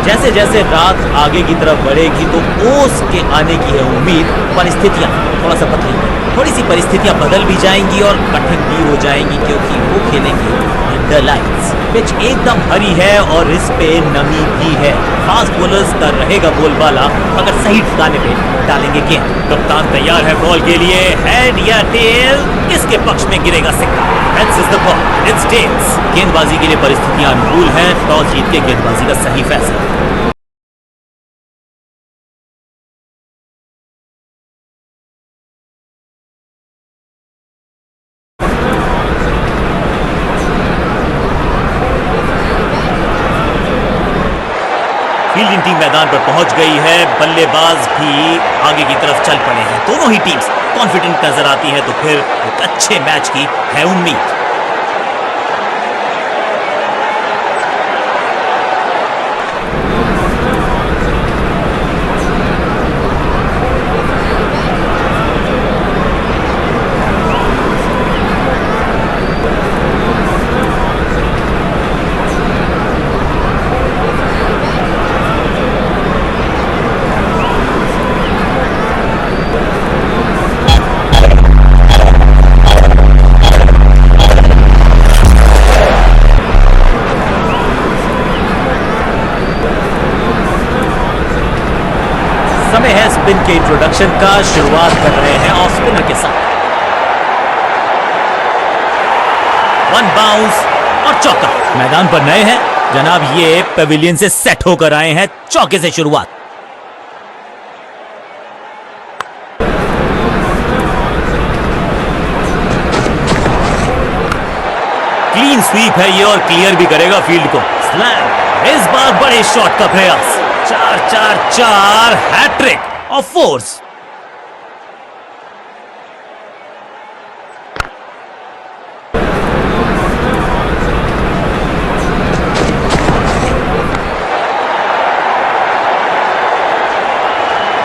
जैसे जैसे रात आगे की तरफ बढ़ेगी तो ओस के आने की है उम्मीद। परिस्थितियां थोड़ा सा बदलेंगी, थोड़ी सी परिस्थितियां बदल भी जाएंगी और कठिन भी हो जाएंगी, क्योंकि वो खेलेंगे अंडर लाइट्स। पिच एकदम हरी है और इस पे नमी भी है। फास्ट बॉलर्स का रहेगा बोलबाला, अगर सही ठिकाने पे डालेंगे गेंद। कप्तान तैयार है बॉल के लिए। हेड या टेल, किसके पक्ष में गिरेगा सिक्का? Heads is the ball, it's tails. गेंदबाजी के लिए परिस्थितियां अनुकूल हैं। टॉस जीत के गेंदबाजी का सही फैसला। फील्डिंग टीम मैदान पर पहुंच गई है। बल्लेबाज भी आगे की तरफ चल पड़े हैं। दोनों ही टीम्स कॉन्फिडेंट नजर आती है, तो फिर एक अच्छे मैच की है उम्मीद। समय है स्पिन के इंट्रोडक्शन का। शुरुआत कर रहे हैं ऑफ स्पिनर के साथ। वन बाउंस और चौका। मैदान पर नए हैं जनाब, ये पेविलियन से सेट होकर आए हैं। चौके से शुरुआत। क्लीन स्वीप है ये और क्लियर भी करेगा फील्ड को। स्लैम, इस बार बड़े शॉट का प्रयास। 4-4-4 हैट्रिक ऑफ फोर्स।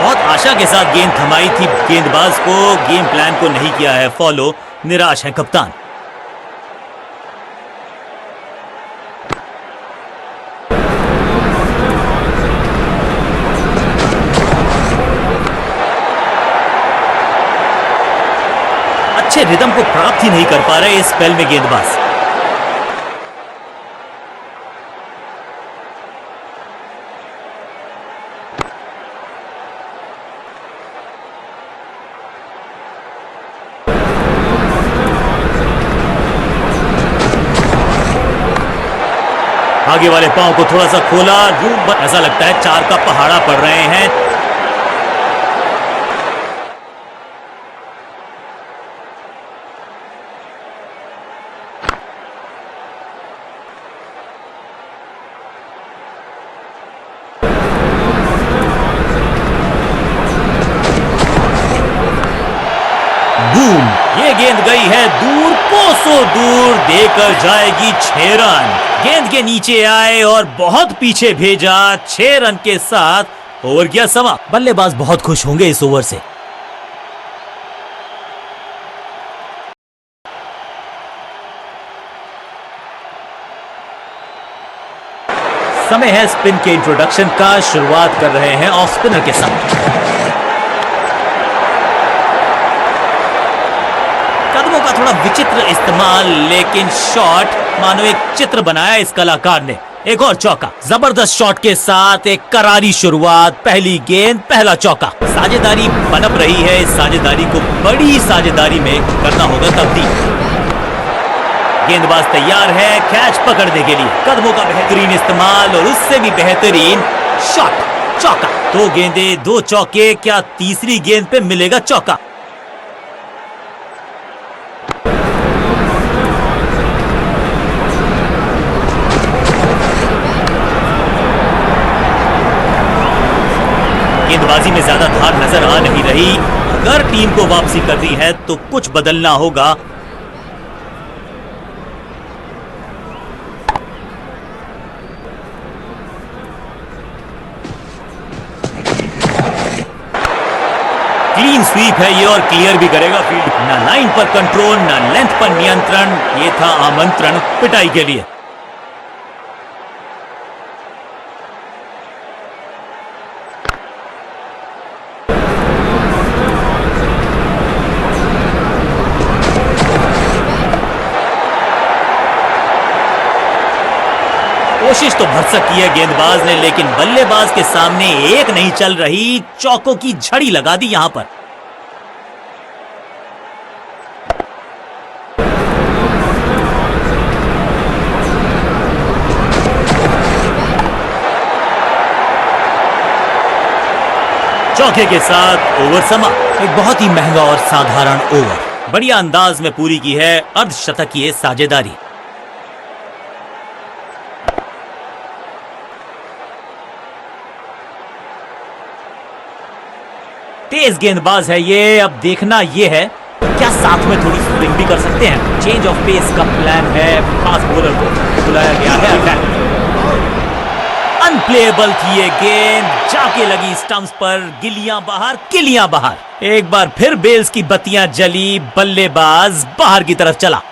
बहुत आशा के साथ गेंद थमाई थी गेंदबाज को। गेम प्लान को नहीं किया है फॉलो। निराश है कप्तान। अच्छे रिदम को प्राप्त ही नहीं कर पा रहे इस स्पेल में गेंदबाज। आगे वाले पांव को थोड़ा सा खोला। रूम ऐसा लगता है 4 का पहाड़ा पड़ रहे हैं। बूम, ये गेंद गई है दूर, कोसों दूर, देकर जाएगी 6 रन। गेंद के नीचे आए और बहुत पीछे भेजा। 6 रन के साथ ओवर गया समा। बल्लेबाज बहुत खुश होंगे इस ओवर से। समय है स्पिन के इंट्रोडक्शन का। शुरुआत कर रहे हैं ऑफ स्पिनर के साथ। कदमों का थोड़ा विचित्र इस्तेमाल, लेकिन शॉट मानो एक चित्र बनाया इस कलाकार ने। एक और चौका। जबरदस्त शॉट के साथ एक करारी शुरुआत। पहली गेंद, पहला चौका। साझेदारी पनप रही है। इस साझेदारी को बड़ी साझेदारी में करना होगा तब्दील। गेंदबाज तैयार है कैच पकड़ने के लिए। कदमों का बेहतरीन इस्तेमाल और उससे भी बेहतरीन शॉट। चौका। 2 गेंदे 2 चौके। क्या तीसरी गेंद पे मिलेगा चौका? गेंदबाजी में ज्यादा धार नजर आ नहीं रही। अगर टीम को वापसी करनी है तो कुछ बदलना होगा। क्लीन स्वीप है ये और क्लियर भी करेगा फील्ड। ना लाइन पर कंट्रोल, ना लेंथ पर नियंत्रण। ये था आमंत्रण पिटाई के लिए। कोशिश तो भरसक की है गेंदबाज ने, लेकिन बल्लेबाज के सामने एक नहीं चल रही, चौकों की झड़ी लगा दी यहां पर। चौके के साथ ओवर समाप्त। एक बहुत ही महंगा और साधारण ओवर बढ़िया अंदाज में पूरी की है अर्धशतकीय साझेदारी। तेज गेंदबाज है ये, अब देखना ये है क्या साथ में थोड़ी स्विंग भी कर सकते हैं। चेंज ऑफ पेस का प्लान है, फास्ट बॉलर को बुलाया गया है अटैक। अनप्लेएबल थी ये गेंद, जाके लगी स्टंप्स पर, गिलियां बाहर किलियां बाहर। एक बार फिर बेल्स की बत्तियां जली, बल्लेबाज बाहर की तरफ चला।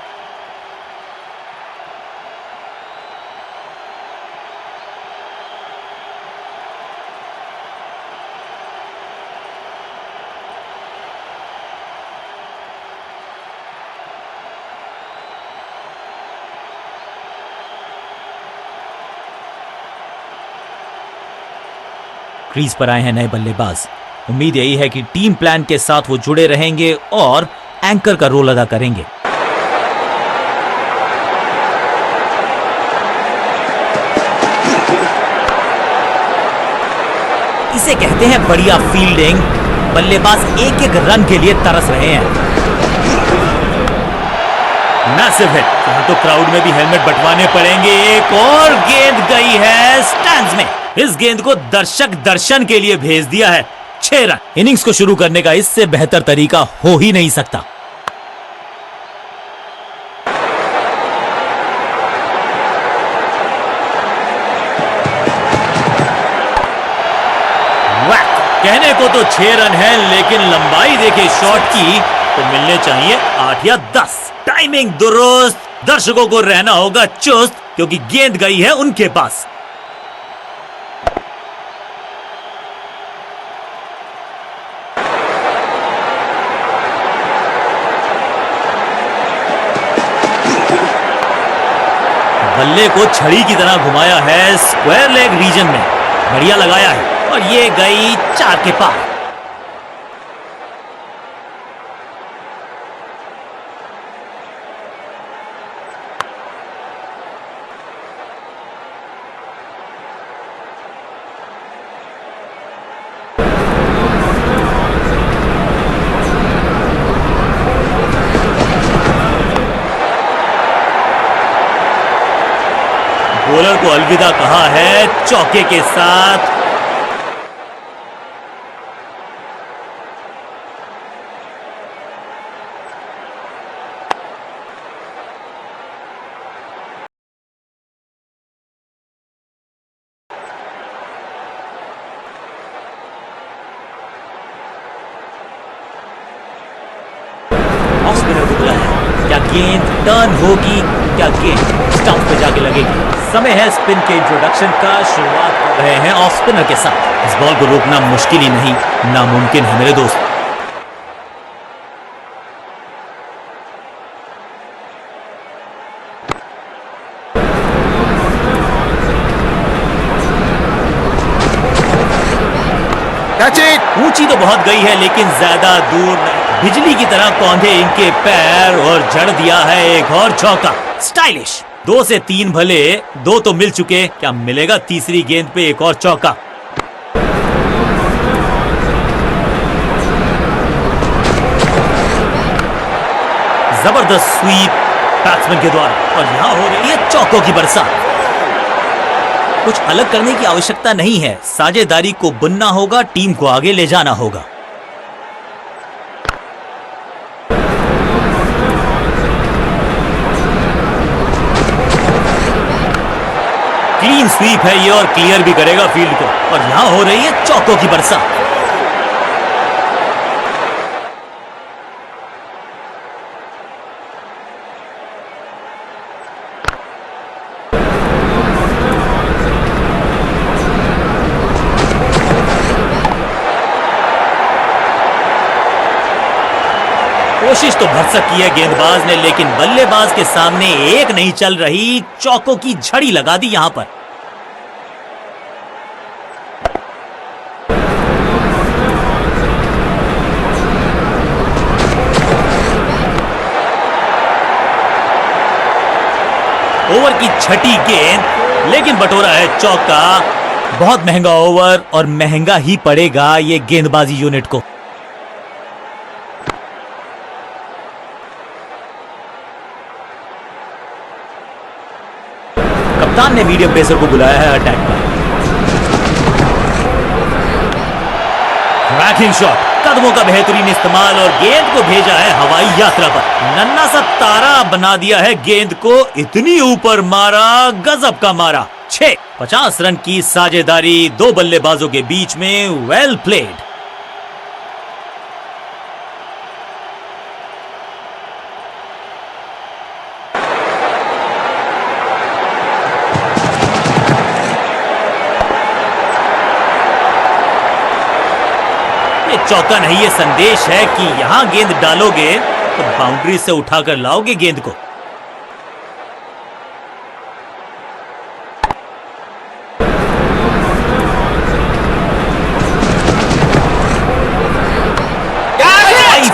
क्रीज पर आए हैं नए बल्लेबाज। उम्मीद यही है कि टीम प्लान के साथ वो जुड़े रहेंगे और एंकर का रोल अदा करेंगे। इसे कहते हैं बढ़िया फील्डिंग। बल्लेबाज एक एक रन के लिए तरस रहे हैं। मैसिव हिट, यहां तो क्राउड में भी हेलमेट बंटवाने पड़ेंगे। एक और गेंद गई है स्टैंड्स में। इस गेंद को दर्शक दर्शन के लिए भेज दिया है। 6 रन। इनिंग्स को शुरू करने का इससे बेहतर तरीका हो ही नहीं सकता। कहने को तो 6 रन है, लेकिन लंबाई देखे शॉट की तो मिलने चाहिए 8 या 10। टाइमिंग दुरुस्त, दर्शकों को रहना होगा चुस्त, क्योंकि गेंद गई है उनके पास। बल्ले को छड़ी की तरह घुमाया है स्क्वायर लेग रीजन में, बढ़िया लगाया है और ये गई 4 के पार। बॉलर को अलविदा कहा है चौके के साथ। ऑफ स्पिनर को बुलाया। क्या गेंद टर्न होगी, क्या गेंद स्टंप पे जाके लगेगी। समय है स्पिन के इंट्रोडक्शन का। शुरुआत कर रहे हैं ऑफ स्पिनर के साथ। इस बॉल को रोकना मुश्किल ही नहीं, नामुमकिन है मेरे दोस्त। ऊंची तो बहुत गई है, लेकिन ज्यादा दूर नहीं। बिजली की तरह कौंधे इनके पैर और जड़ दिया है एक और चौका। स्टाइलिश। 2 से 3 भले, 2 तो मिल चुके, क्या मिलेगा तीसरी गेंद पे एक और चौका। जबरदस्त स्वीप बैट्समैन के द्वारा, और यहां हो रही है चौकों की बरसात। कुछ अलग करने की आवश्यकता नहीं है, साझेदारी को बुनना होगा, टीम को आगे ले जाना होगा। क्लीन स्वीप है ये और क्लियर भी करेगा फील्ड को, और यहां हो रही है चौकों की बरसात। कोशिश तो भरसक की है गेंदबाज ने, लेकिन बल्लेबाज के सामने एक नहीं चल रही, चौकों की झड़ी लगा दी यहां पर। ओवर की छठी गेंद, लेकिन बटोरा है चौका। बहुत महंगा ओवर और महंगा ही पड़ेगा ये गेंदबाजी यूनिट को। कप्तान ने मीडियम पेसर को बुलाया है अटैक पर। ट्रैकिंग शॉट, कदमों का बेहतरीन इस्तेमाल और गेंद को भेजा है हवाई यात्रा पर। नन्ना सा तारा बना दिया है गेंद को, इतनी ऊपर मारा, गजब का मारा। 50 रन की साझेदारी दो बल्लेबाजों के बीच में, वेल प्लेड। चौका नहीं, ये संदेश है कि यहां गेंद डालोगे तो बाउंड्री से उठाकर लाओगे गेंद को।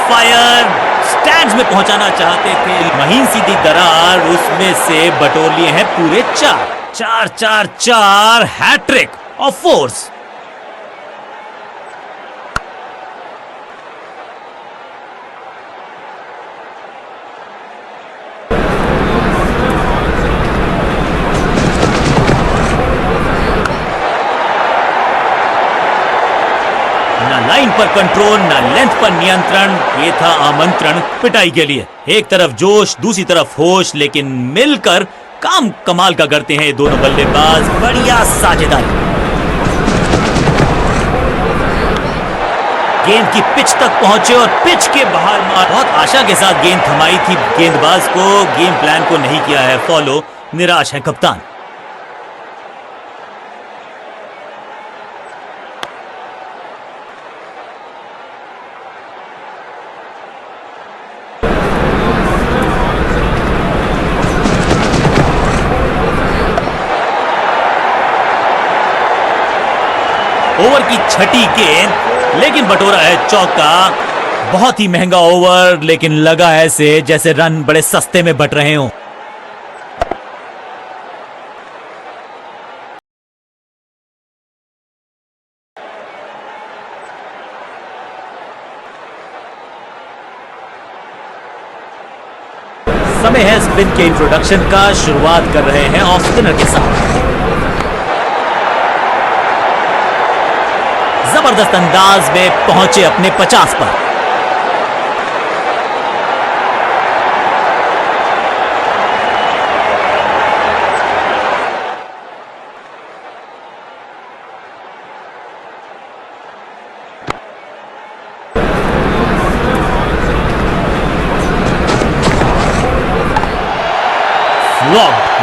फायर स्टैंड्स में पहुंचाना चाहते थे, महीन सीधी दरार, उसमें से बटोर लिए हैं पूरे 4 हैट्रिक ऑफ फोर्स। लाइन पर कंट्रोल, ना लेंथ पर नियंत्रण, ये था आमंत्रण पिटाई के लिए। एक तरफ जोश, दूसरी तरफ होश, लेकिन मिलकर काम कमाल का करते हैं ये दोनों बल्लेबाज। बढ़िया साझेदारी। गेंद की पिच तक पहुंचे और पिच के बाहर मार। बहुत आशा के साथ गेंद थमाई थी गेंदबाज को, गेम प्लान को नहीं किया है फॉलो, निराश है कप्तान। ओवर की छठी गेंद, लेकिन बटोरा है चौका। बहुत ही महंगा ओवर, लेकिन लगा ऐसे जैसे रन बड़े सस्ते में बट रहे हों। समय है स्पिन के इंट्रोडक्शन का। शुरुआत कर रहे हैं ऑफ स्पिनर के साथ। जबरदस्त अंदाज में पहुंचे अपने 50 पर।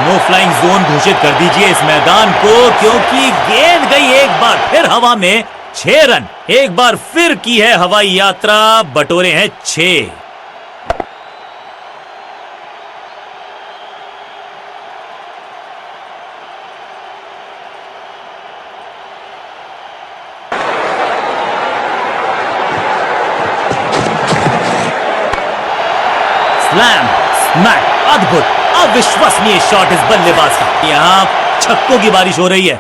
नो फ्लाइंग जोन घोषित कर दीजिए इस मैदान को, क्योंकि गेंद गई एक बार फिर हवा में। 6 रन, एक बार फिर की है हवाई यात्रा, बटोरे हैं 6। स्लैम, स्मैक, अद्भुत, अविश्वसनीय शॉट इस बल्लेबाज का। यहां छक्कों की बारिश हो रही है।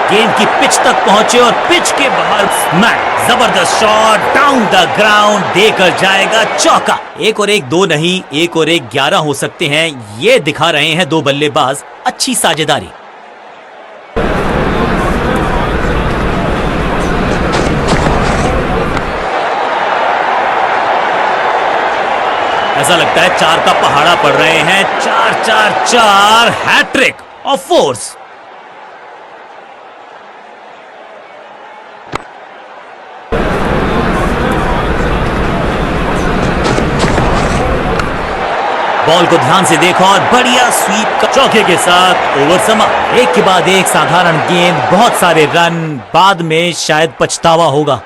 गेंद की पिच तक पहुंचे और पिच के बाहर स्मैक, जबरदस्त शॉट, डाउन द ग्राउंड, देकर जाएगा चौका। 1 और 1 2 नहीं, 1 और 1 11 हो सकते हैं, ये दिखा रहे हैं दो बल्लेबाज। अच्छी साझेदारी। ऐसा लगता है 4 का पहाड़ा पड़ रहे हैं। 4 हैट्रिक ऑफ फोर्स। बॉल को ध्यान से देखो और बढ़िया स्वीप का चौके के साथ ओवर समा। एक के बाद एक साधारण गेंद, बहुत सारे रन, बाद में शायद पछतावा होगा।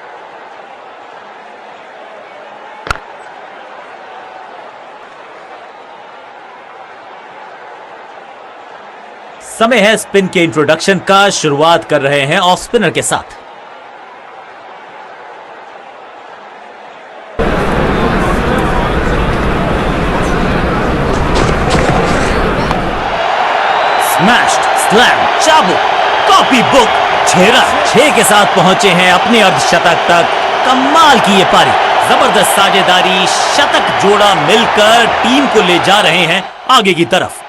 समय है स्पिन के इंट्रोडक्शन का। शुरुआत कर रहे हैं ऑफ स्पिनर के साथ। स्मैश्ड, स्लैम, चाबू, कॉपी बुक, 6 रन 6 के साथ पहुंचे हैं अपने अर्धशतक तक। कमाल की ये पारी, जबरदस्त साझेदारी, शतक जोड़ा मिलकर टीम को ले जा रहे हैं आगे की तरफ।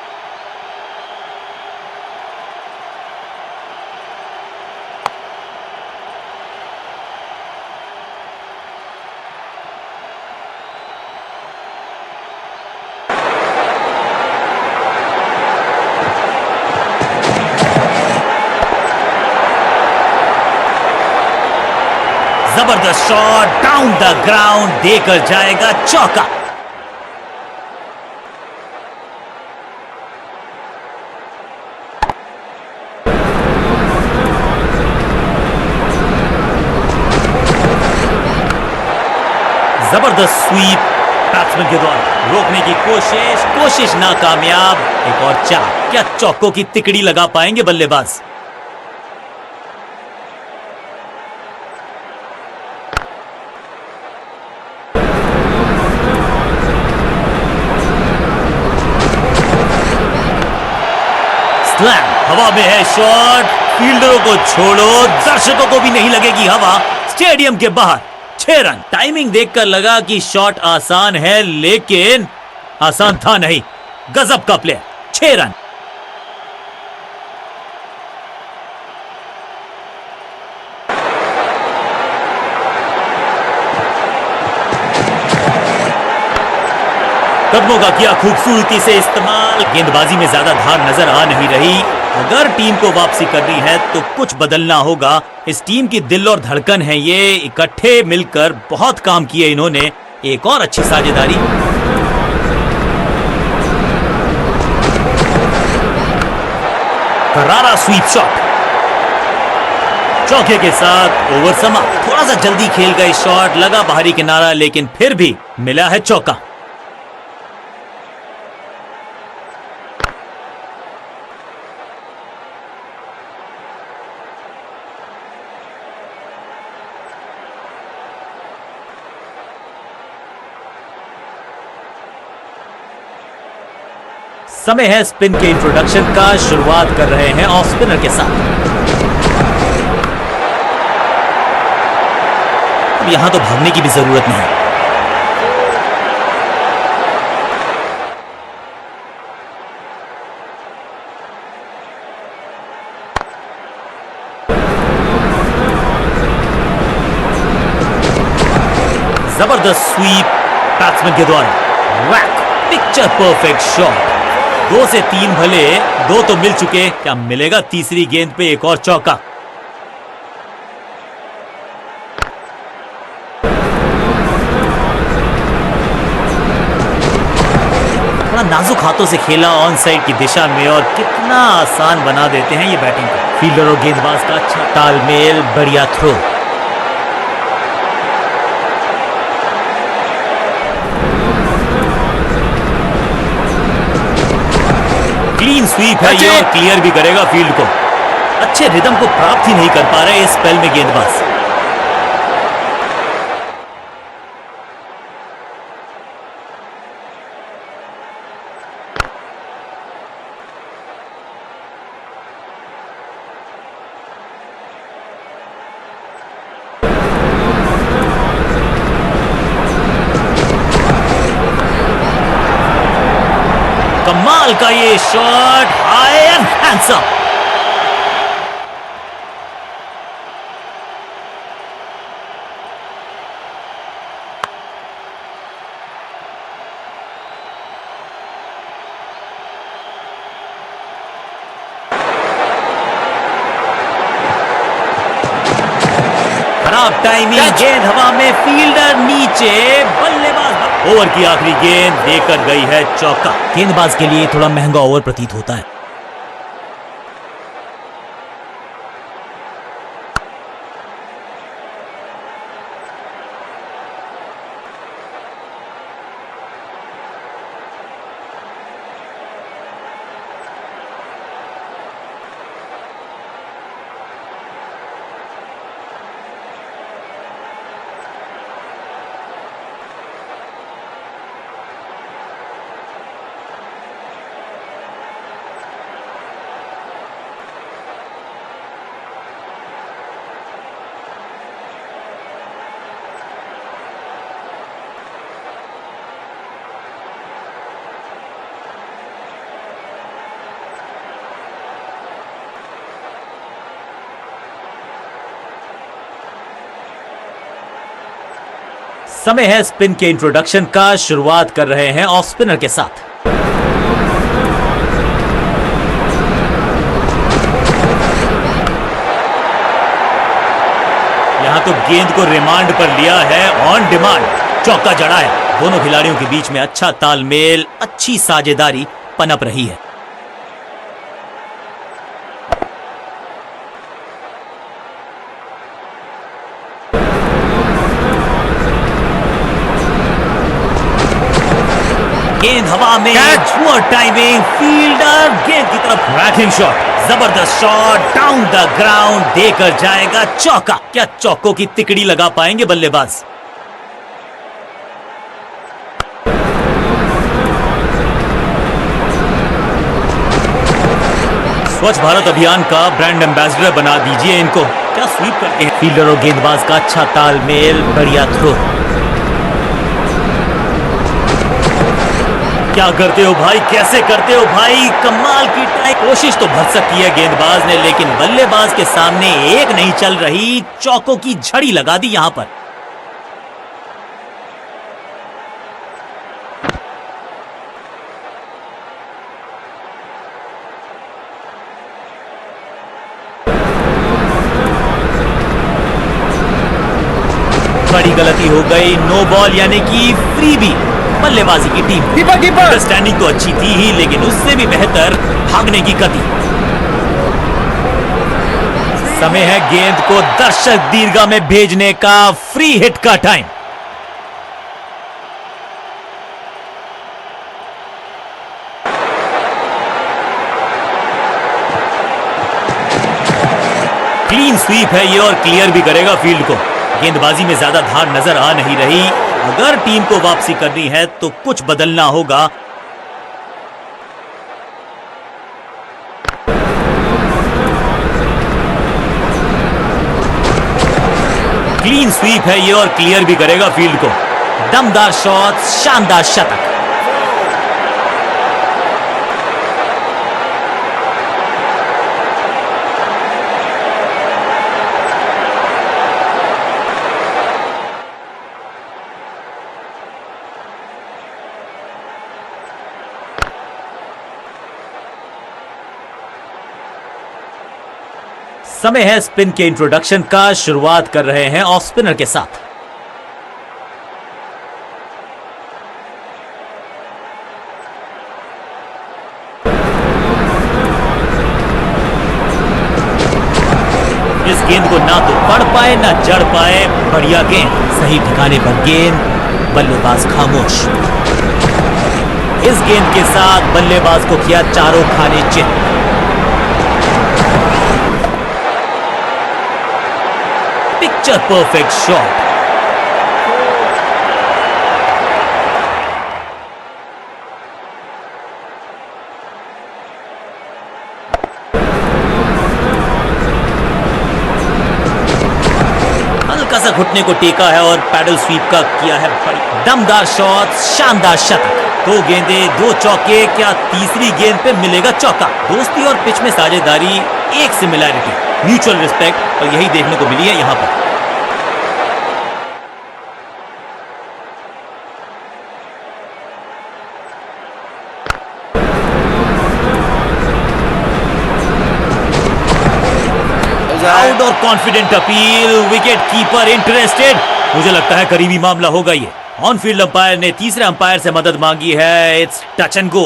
जबरदस्त शॉट डाउन द ग्राउंड, देकर जाएगा चौका। जबरदस्त स्वीप बैट्समैन के द्वारा रोकने की कोशिश नाकामयाब। एक और 4। क्या चौकों की तिकड़ी लगा पाएंगे बल्लेबाज? स्लैम, हवा में है शॉट, फील्डरों को छोड़ो, दर्शकों को भी नहीं लगेगी हवा। स्टेडियम के बाहर 6 रन। टाइमिंग देखकर लगा कि शॉट आसान है, लेकिन आसान था नहीं। गजब का प्लेयर। 6 रन। कदमों का किया खूबसूरती से इस्तेमाल। गेंदबाजी में ज्यादा धार नजर आ नहीं रही। अगर टीम को वापसी करनी है तो कुछ बदलना होगा। इस टीम की दिल और धड़कन है ये। इकट्ठे मिलकर बहुत काम किए इन्होंने। एक और अच्छी साझेदारी। करारा स्वीप शॉट, चौके के साथ ओवर समाप्त। थोड़ा सा जल्दी खेल गए शॉट, लगा बाहरी किनारा, लेकिन फिर भी मिला है चौका। समय है स्पिन के इंट्रोडक्शन का। शुरुआत कर रहे हैं ऑफ स्पिनर के साथ। अब यहां तो भागने की भी जरूरत नहीं। जबरदस्त स्वीप बैट्समैन के द्वारा। वैक, पिक्चर परफेक्ट शॉट। 2 से 3 भले, 2 तो मिल चुके। क्या मिलेगा तीसरी गेंद पे एक और चौका? बड़ा नाजुक हाथों से खेला ऑन साइड की दिशा में, और कितना आसान बना देते हैं ये बैटिंग को। फील्डर और गेंदबाज का अच्छा तालमेल, बढ़िया थ्रो। क्लीन स्वीप है ये, और क्लियर भी करेगा फील्ड को। अच्छे रिदम को प्राप्त ही नहीं कर पा रहे इस स्पेल में गेंदबाज। कमाल का ये शॉट, हाई एंड हैंडसम। खराब टाइमिंग, गेंद हवा में, फील्डर नीचे, बल्लेबाज। ओवर की आखिरी गेंद देकर गई है चौका। गेंदबाज के लिए थोड़ा महंगा ओवर प्रतीत होता है। समय है स्पिन के इंट्रोडक्शन का। शुरुआत कर रहे हैं ऑफ स्पिनर के साथ। यहां तो गेंद को रिमांड पर लिया है, ऑन डिमांड चौका जड़ा है। दोनों खिलाड़ियों के बीच में अच्छा तालमेल, अच्छी साझेदारी पनप रही है। गेंद हवा में, पुअर टाइमिंग, फील्डर गेंद की तरफ रैकिंग शॉट, जबरदस्त शॉट, डाउन द ग्राउंड, देकर जाएगा चौका। क्या चौकों की तिकड़ी लगा पाएंगे बल्लेबाज? स्वच्छ भारत अभियान का ब्रांड एम्बेसडर बना दीजिए इनको। क्या स्वीप करते हैं। फील्डर और गेंदबाज का अच्छा तालमेल, बढ़िया थ्रो। क्या करते हो भाई, कैसे करते हो भाई, कमाल की टाइम। कोशिश तो भरसक की है गेंदबाज ने, लेकिन बल्लेबाज के सामने एक नहीं चल रही। चौकों की झड़ी लगा दी यहां पर। बड़ी गलती हो गई, नो बॉल यानी कि फ्री भी। बल्लेबाजी की टीम कीपर स्टैंडिंग तो अच्छी थी ही, लेकिन उससे भी बेहतर भागने की गति। समय है गेंद को दर्शक दीर्घा में भेजने का, फ्री हिट का टाइम। क्लीन स्वीप है ये और क्लियर भी करेगा फील्ड को। गेंदबाजी में ज्यादा धार नजर आ नहीं रही। अगर टीम को वापसी करनी है तो कुछ बदलना होगा। क्लीन स्वीप है ये और क्लियर भी करेगा फील्ड को। दमदार शॉट, शानदार शतक। समय है स्पिन के इंट्रोडक्शन का। शुरुआत कर रहे हैं ऑफ स्पिनर के साथ। इस गेंद को ना तो पढ़ पाए ना जड़ पाए। बढ़िया गेंद, सही ठिकाने पर गेंद, बल्लेबाज खामोश। इस गेंद के साथ बल्लेबाज को किया चारों खाने चित। Picture perfect shot. हल्का सा घुटने को टेका है और पैडल स्वीप का किया है बड़ी दमदार शॉट, शानदार शतक। दो गेंदे, दो चौके, क्या तीसरी गेंद पे मिलेगा चौका। दोस्ती और पिच में साझेदारी, एक सिमिलैरिटी, म्यूचुअल रिस्पेक्ट, और यही देखने को मिली है यहां पर। आउट और confident appeal, wicket keeper interested. मुझे लगता है करीबी मामला होगा ये। ऑन फील्ड अंपायर ने तीसरे अंपायर से मदद मांगी है। It's touch and go.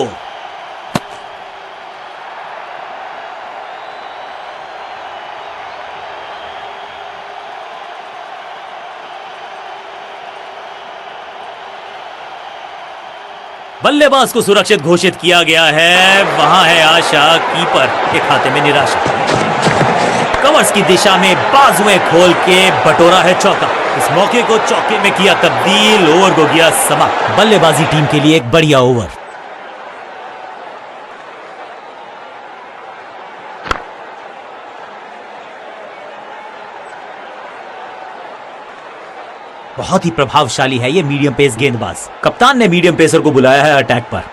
बल्लेबाज को सुरक्षित घोषित किया गया है। वहां है आशा, कीपर के खाते में निराशा। कवर्स की दिशा में बाजुएं खोल के बटोरा है चौका। इस मौके को चौके में किया तब्दील, ओवर को किया समाप्त। बल्लेबाजी टीम के लिए एक बढ़िया ओवर। बहुत ही प्रभावशाली है ये मीडियम पेस गेंदबाज। कप्तान ने मीडियम पेसर को बुलाया है अटैक पर।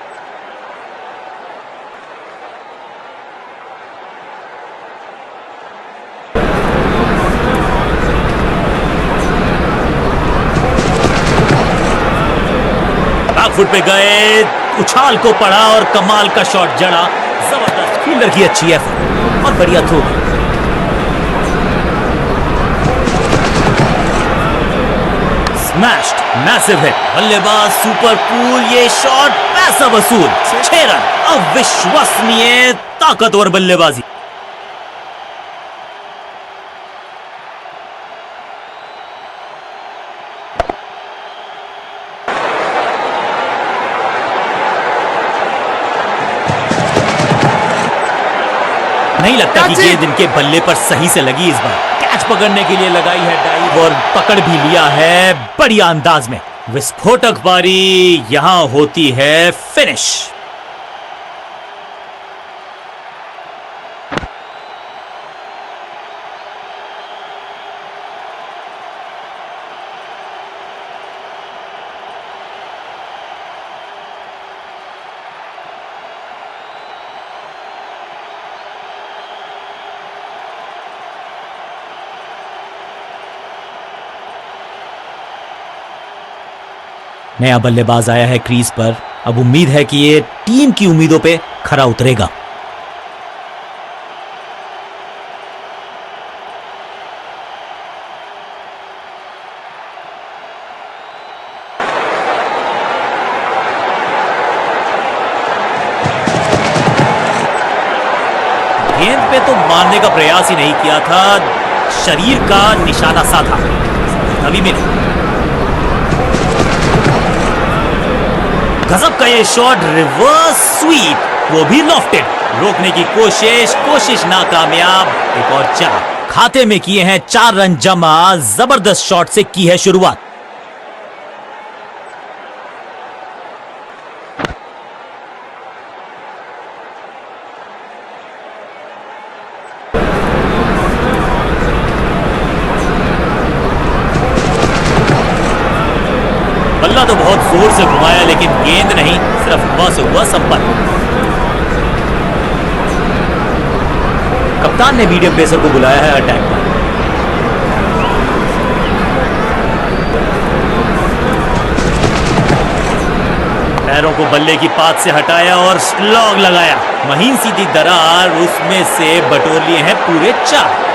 फुट पे गए, उछाल को पड़ा और कमाल का शॉट जड़ा। जबरदस्त फील्डर की अच्छी एफर्ट और बढ़िया थ्रो। स्मैश्ड, मैसिव हिट, बल्लेबाज सुपर कूल, ये शॉट पैसा वसूल। 6 रन, अविश्वसनीय ताकतवर बल्लेबाजी। नहीं लगता कि गेंद इनके बल्ले पर सही से लगी। इस बार कैच पकड़ने के लिए लगाई है डाइव और पकड़ भी लिया है बढ़िया अंदाज में। विस्फोटक पारी यहां होती है फिनिश। नया बल्लेबाज आया है क्रीज पर। अब उम्मीद है कि ये टीम की उम्मीदों पे खरा उतरेगा। गेंद पे तो मारने का प्रयास ही नहीं किया था, शरीर का निशाना साधा। अभी मिले गजब का ये शॉट, रिवर्स स्वीप, वो भी लॉफ्टेड। रोकने की कोशिश नाकामयाब। एक और 4 खाते में किए हैं। 4 रन जमा। जबरदस्त शॉट से की है शुरुआत। बल्ला तो बहुत जोर से घुमाया लेकिन गेंद नहीं, सिर्फ हवा से हुआ संपर्क। कप्तान ने मीडियम पेसर को बुलाया है अटैक पर। पैरों को बल्ले की पात से हटाया और स्लॉग लगाया। महीन सीधी दरार, उसमें से बटोर लिए हैं पूरे 4।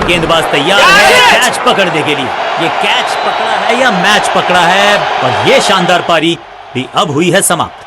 गेंदबाज तैयार है कैच पकड़ने के लिए। ये कैच पकड़ा है या मैच पकड़ा है, और ये शानदार पारी भी अब हुई है समाप्त।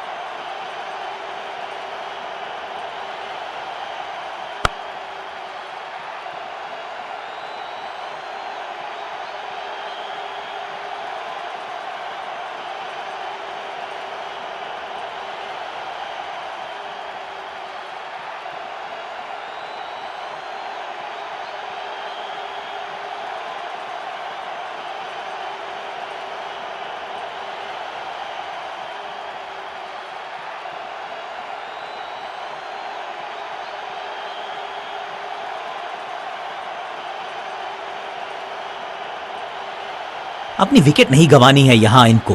अपनी विकेट नहीं गंवानी है यहां इनको,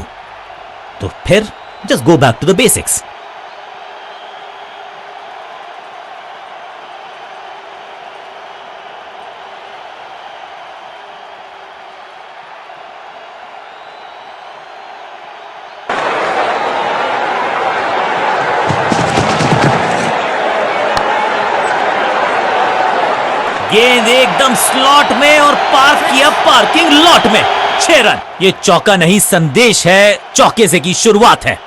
तो फिर just go back to the basics. गेंद एकदम स्लॉट में और पार्क किया पार्किंग लॉट में। 6 रन। ये चौका नहीं संदेश है, चौके से की शुरुआत है।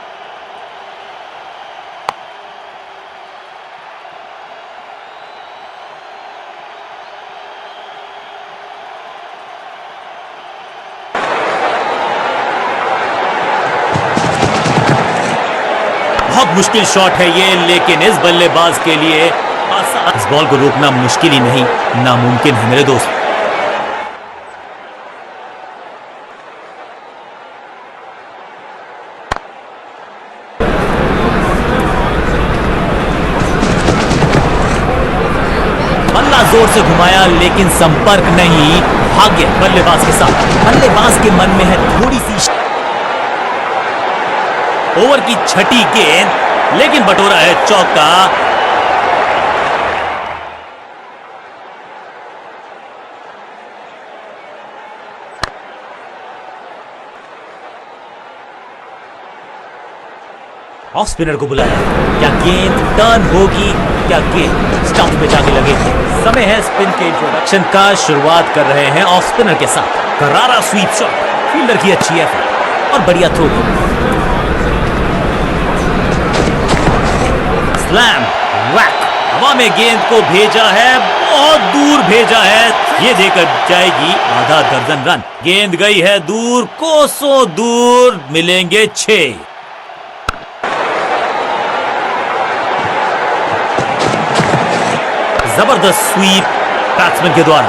बहुत मुश्किल शॉट है ये, लेकिन इस बल्लेबाज के लिए इस बॉल को रोकना मुश्किल ही नहीं, नामुमकिन है मेरे दोस्त। बल्ला जोर से घुमाया लेकिन संपर्क नहीं, भाग्य बल्लेबाज के साथ। बल्लेबाज के मन में है थोड़ी सी। ओवर की छठी गेंद लेकिन बटोरा है चौका। ऑफ स्पिनर को बुलाया। क्या गेंद टर्न होगी? क्या गेंद स्टंप पे जाके लगेगी? समय है स्पिन के इंट्रोडक्शन का। शुरुआत कर रहे हैं ऑफ स्पिनर के साथ। करारा स्वीप शॉट, फील्डर की अच्छी एफर्ट और बढ़िया थ्रो। स्लैम वैक, हवा में गेंद को भेजा है, बहुत दूर भेजा है। ये देकर जाएगी आधा दर्जन रन। गेंद गई है दूर, कोसों दूर, मिलेंगे 6। जबरदस्त स्वीप बैट्समैन के द्वारा।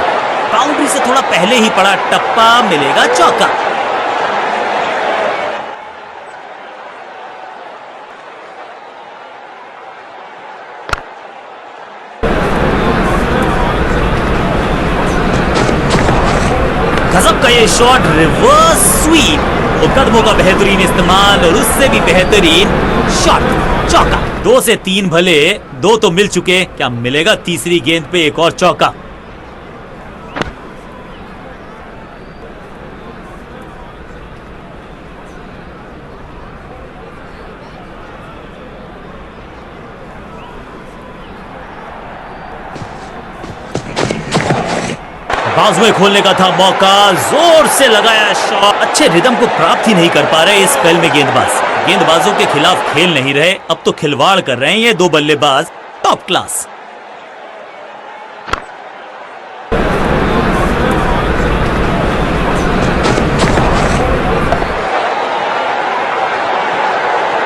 बाउंड्री से थोड़ा पहले ही पड़ा टप्पा, मिलेगा चौका। गजब का ये शॉट, रिवर्स स्वीप, कदमों का बेहतरीन इस्तेमाल और उससे भी बेहतरीन शॉट, चौका। 2 से 3 भले, 2 तो मिल चुके, क्या मिलेगा तीसरी गेंद पे एक और चौका? बाजुएं खोलने का था मौका, जोर से लगाया शॉट। अच्छे रिदम को प्राप्त ही नहीं कर पा रहे इस स्पेल में गेंदबाज। गेंदबाजों के खिलाफ खेल नहीं रहे, अब तो खिलवाड़ कर रहे हैं ये 2 बल्लेबाज, टॉप क्लास।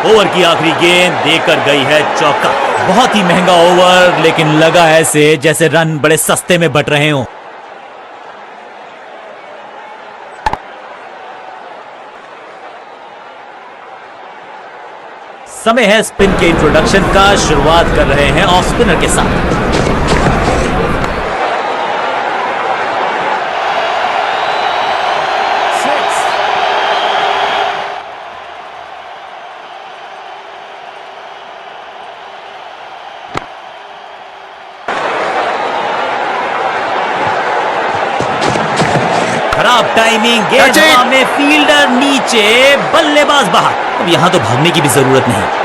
ओवर की आखिरी गेंद देकर गई है चौका। बहुत ही महंगा ओवर, लेकिन लगा ऐसे जैसे रन बड़े सस्ते में बट रहे हों। समय है स्पिन के इंट्रोडक्शन का। शुरुआत कर रहे हैं ऑफ स्पिनर के साथ। खराब टाइमिंग, गेंद हवा में, फील्डर नीचे, बल्लेबाज बाहर। अब यहां तो भागने की भी जरूरत नहीं।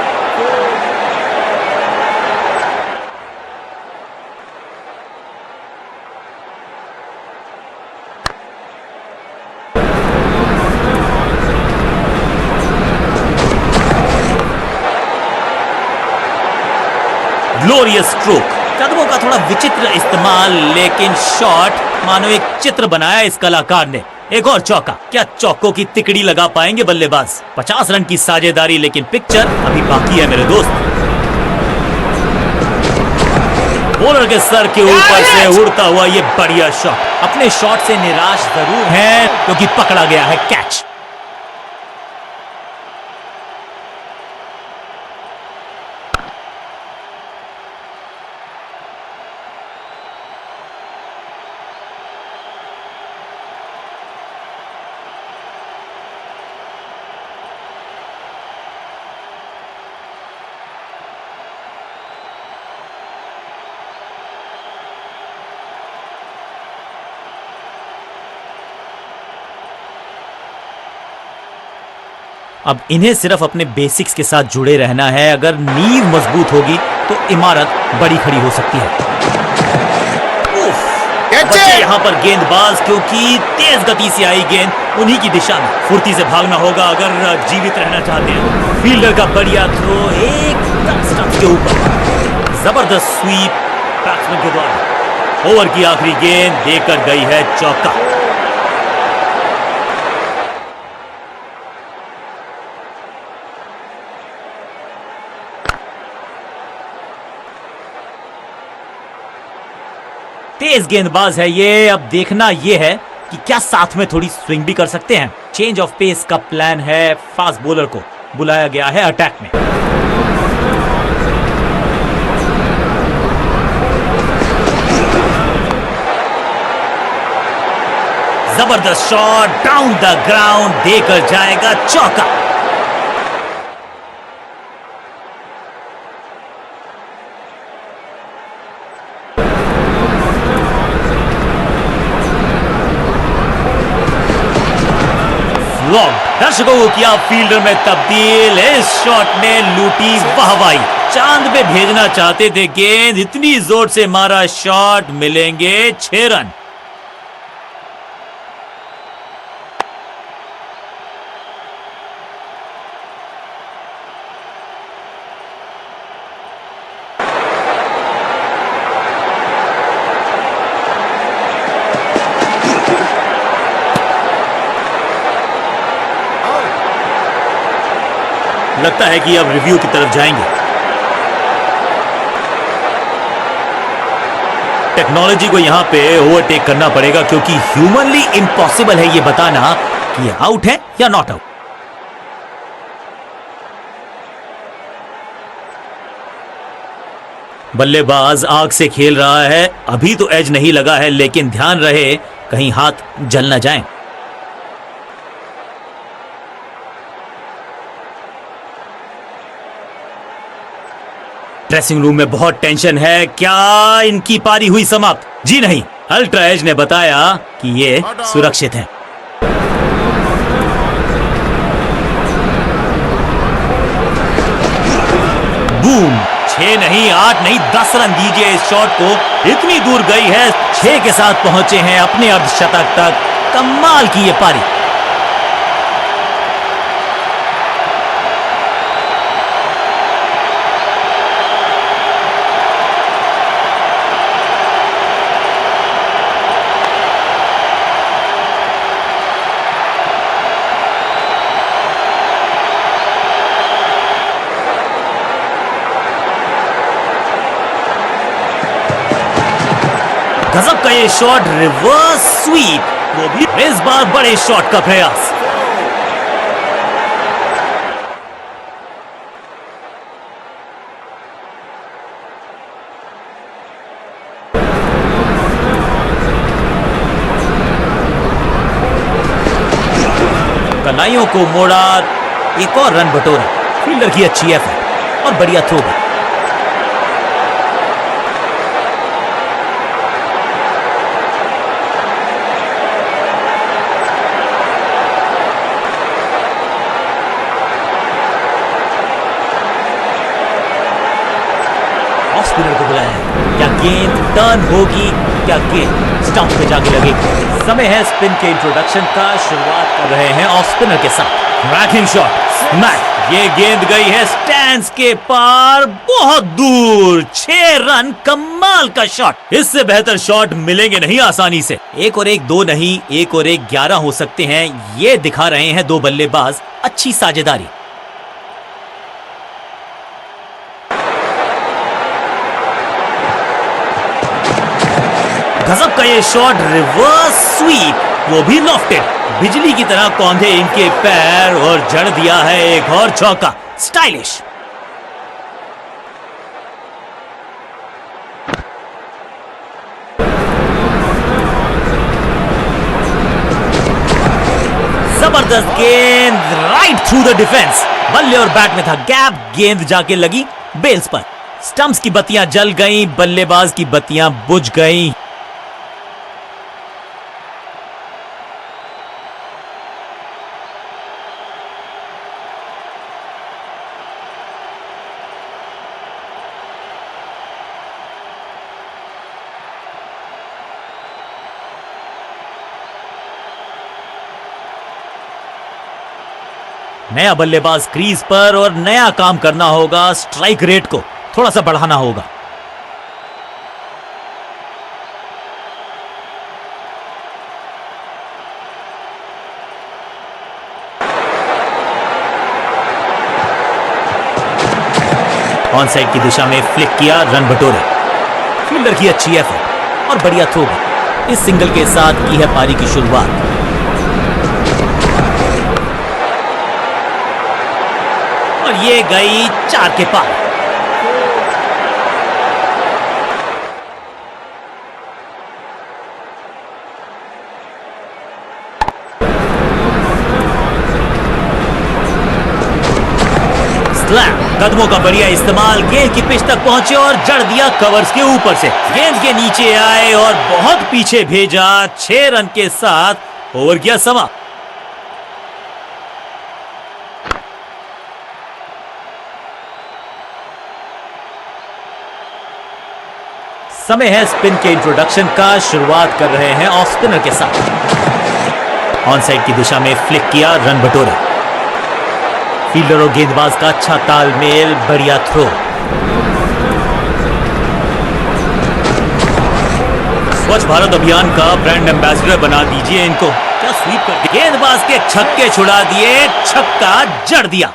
ग्लोरियस स्ट्रोक, कदमों का थोड़ा विचित्र इस्तेमाल, लेकिन शॉट मानो एक चित्र बनाया इस कलाकार ने। एक और चौका, क्या चौकों की तिकड़ी लगा पाएंगे बल्लेबाज? 50 रन की साझेदारी, लेकिन पिक्चर अभी बाकी है मेरे दोस्त। बॉलर के सर के ऊपर से उड़ता हुआ ये बढ़िया शॉट। अपने शॉट से निराश जरूर है क्योंकि पकड़ा गया है कैच। अब इन्हें सिर्फ अपने बेसिक्स के साथ जुड़े रहना है। अगर नींव मजबूत होगी तो इमारत बड़ी खड़ी हो सकती है। बचे यहाँ पर गेंदबाज, क्योंकि तेज गति से आई गेंद उन्हीं की दिशा में। फुर्ती से भागना होगा अगर जीवित रहना चाहते हैं। फील्डर का बढ़िया थ्रो, एकदम स्टंप के ऊपर। जबरदस्त स्वीप बैट्समैन के द्वारा। ओवर की आखिरी गेंद देकर गई है चौका। तेज गेंदबाज है ये। अब देखना ये है कि क्या साथ में थोड़ी स्विंग भी कर सकते हैं। चेंज ऑफ पेस का प्लान है। फास्ट बॉलर को बुलाया गया है अटैक में। जबरदस्त शॉट, डाउन द ग्राउंड, देकर जाएगा चौका। ब्लॉक। दर्शकों को किया फील्डर में तब्दील। इस शॉट ने लूटी वाहवाही। चांद पे भेजना चाहते थे गेंद, इतनी जोर से मारा शॉट, मिलेंगे 6 रन। लगता है कि अब रिव्यू की तरफ जाएंगे। टेक्नोलॉजी को यहां पे ओवरटेक करना पड़ेगा, क्योंकि ह्यूमनली इम्पॉसिबल है ये बताना कि आउट है या नॉट आउट। बल्लेबाज आग से खेल रहा है। अभी तो एज नहीं लगा है, लेकिन ध्यान रहे कहीं हाथ जल ना जाए। ड्रेसिंग रूम में बहुत टेंशन है। क्या इनकी पारी हुई समाप्त? जी नहीं, अल्ट्रा एज ने बताया कि ये सुरक्षित है। बूम! 6 नहीं, 8 नहीं, 10 रन दीजिए इस शॉट को। इतनी दूर गई है, 6 के साथ पहुंचे हैं अपने अर्धशतक तक। कमाल की ये पारी। गजब का ये शॉट, रिवर्स स्वीप, वो भी इस बार बड़े शॉट का प्रयास। कलाइयों को मोड़ा, एक और रन बटोरा। फील्डर की अच्छी एफर्ट और बढ़िया थ्रो भी। स्पिनर को बुलाया है। क्या गेंद टर्न होगी? क्या गेंद स्टंप पे जाके लगेगी? समय है स्पिन के इंट्रोडक्शन का। शुरुआत कर रहे हैं ऑफ स्पिनर के साथ। Ranking shot, smack. ये गेंद गई है स्टैंड्स के पार, बहुत दूर। 6 रन, कमाल का शॉट। इससे बेहतर शॉट मिलेंगे नहीं आसानी से। 1 और 1 2 नहीं, 1 और 1 11 हो सकते हैं। ये दिखा रहे हैं दो बल्लेबाज अच्छी साझेदारी। गजब का ये शॉट, रिवर्स स्वीप, वो भी लॉफ्टेड। बिजली की तरह कौंधे इनके पैर और जड़ दिया है एक और चौका। स्टाइलिश। जबरदस्त गेंद, राइट थ्रू द डिफेंस। बल्ले और बैट में था गैप, गेंद जाके लगी बेल्स पर। स्टंप्स की बत्तियां जल गईं, बल्लेबाज की बत्तियां बुझ गईं। नया बल्लेबाज क्रीज पर और नया काम करना होगा। स्ट्राइक रेट को थोड़ा सा बढ़ाना होगा। ऑन साइड की दिशा में फ्लिक किया, रन बटोरे। फील्डर की अच्छी एफर्ट और बढ़िया थ्रो भी। इस सिंगल के साथ की है पारी की शुरुआत। और ये गई 4 के पार। स्लैम, कदमों का बढ़िया इस्तेमाल। गेंद की पिच तक पहुंचे और जड़ दिया कवर्स के ऊपर से। गेंद के नीचे आए और बहुत पीछे भेजा। 6 रन के साथ ओवर किया समाप्त। समय है स्पिन के इंट्रोडक्शन का। शुरुआत कर रहे हैं ऑफ स्पिनर के साथ। ऑन साइड की दिशा में फ्लिक किया, रन बटोरे। फील्डर और गेंदबाज का अच्छा तालमेल, बढ़िया थ्रो। स्वच्छ भारत अभियान का ब्रांड एम्बेसडर बना दीजिए इनको। क्या स्वीप कर, गेंदबाज के छक्के छुड़ा दिए, छक्का जड़ दिया।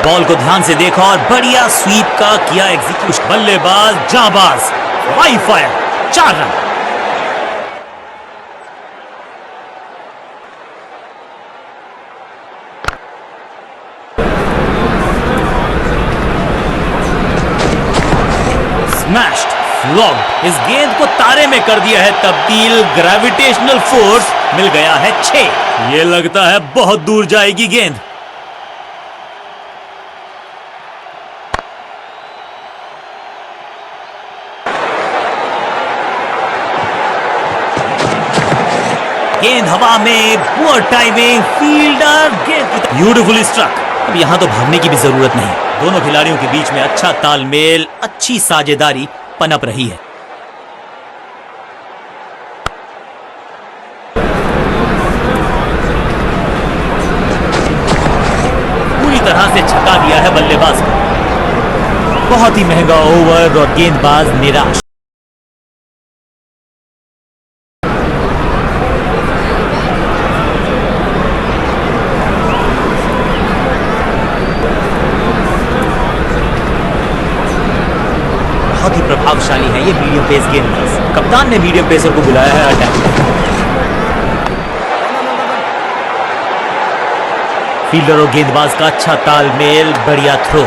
बॉल को ध्यान से देखा और बढ़िया स्वीप का किया एग्जीक्यूशन। बल्लेबाज जाबाज, वाई फायर, 4 रन। स्मैश्ड, फ्लॉग्ड। इस गेंद को तारे में कर दिया है तब्दील। ग्रेविटेशनल फोर्स मिल गया है 6। ये लगता है बहुत दूर जाएगी गेंद। गेंद हवा में, पुअर टाइमिंग, फील्डर गेंद ब्यूटीफुली स्ट्रक। अब यहां तो भागने की भी जरूरत नहीं। दोनों खिलाड़ियों के बीच में अच्छा तालमेल, अच्छी साझेदारी पनप रही है। पूरी तरह से छका दिया है बल्लेबाज को। बहुत ही महंगा ओवर और गेंदबाज निराश। बहुत ही प्रभावशाली है ये मीडियम पेस गेंदबाज। कप्तान ने मीडियम पेसर को बुलाया है अटैक। फील्डर और गेंदबाज का अच्छा तालमेल, बढ़िया थ्रो।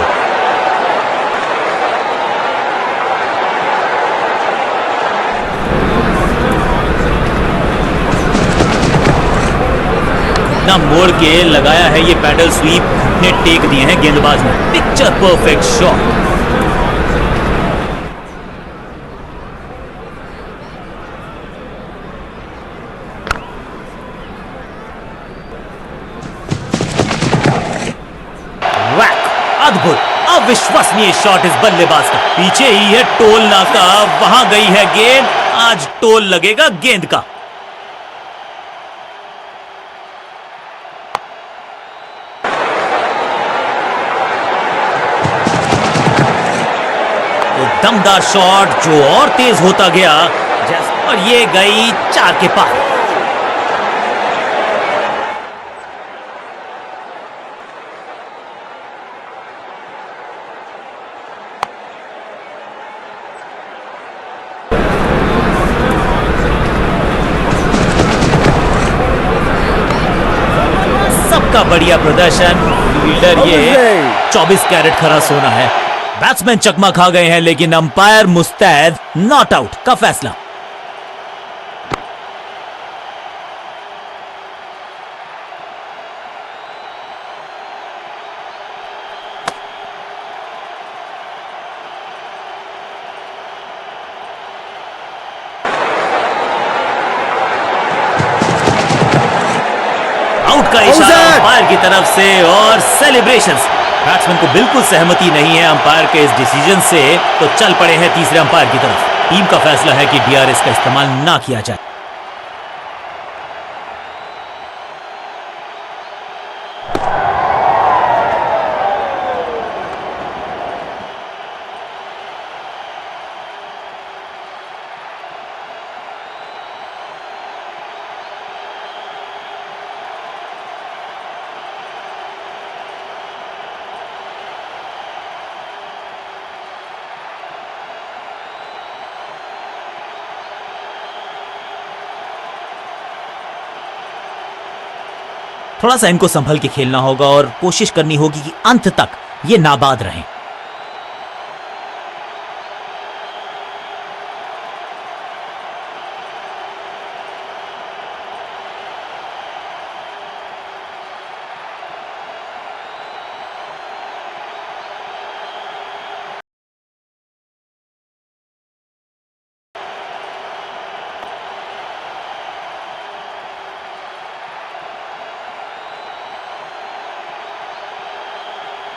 घुटना मोड़ के लगाया है ये पैडल स्वीप। घुटने टेक दिए हैं गेंदबाज ने। Picture perfect shot. अद्भुत, अविश्वसनीय शॉट इस बल्लेबाज का। पीछे ही है टोल नाका, वहां गई है गेंद। आज टोल लगेगा गेंद का। एक दमदार शॉट जो और तेज होता गया और ये गई 4 के पार। सबका बढ़िया प्रदर्शन। फील्डर ये 24 कैरेट खरा सोना है। बैट्समैन चकमा खा गए हैं लेकिन अंपायर मुस्तैद। नॉट आउट का फैसला। आउट का इशारा अंपायर की तरफ से और सेलिब्रेशंस। बैट्समैन को बिल्कुल सहमति नहीं है अंपायर के इस डिसीजन से, तो चल पड़े हैं तीसरे अंपायर की तरफ। टीम का फैसला है कि डीआरएस का इस्तेमाल ना किया जाए। थोड़ा सा इनको संभल के खेलना होगा और कोशिश करनी होगी कि अंत तक ये नाबाद रहें।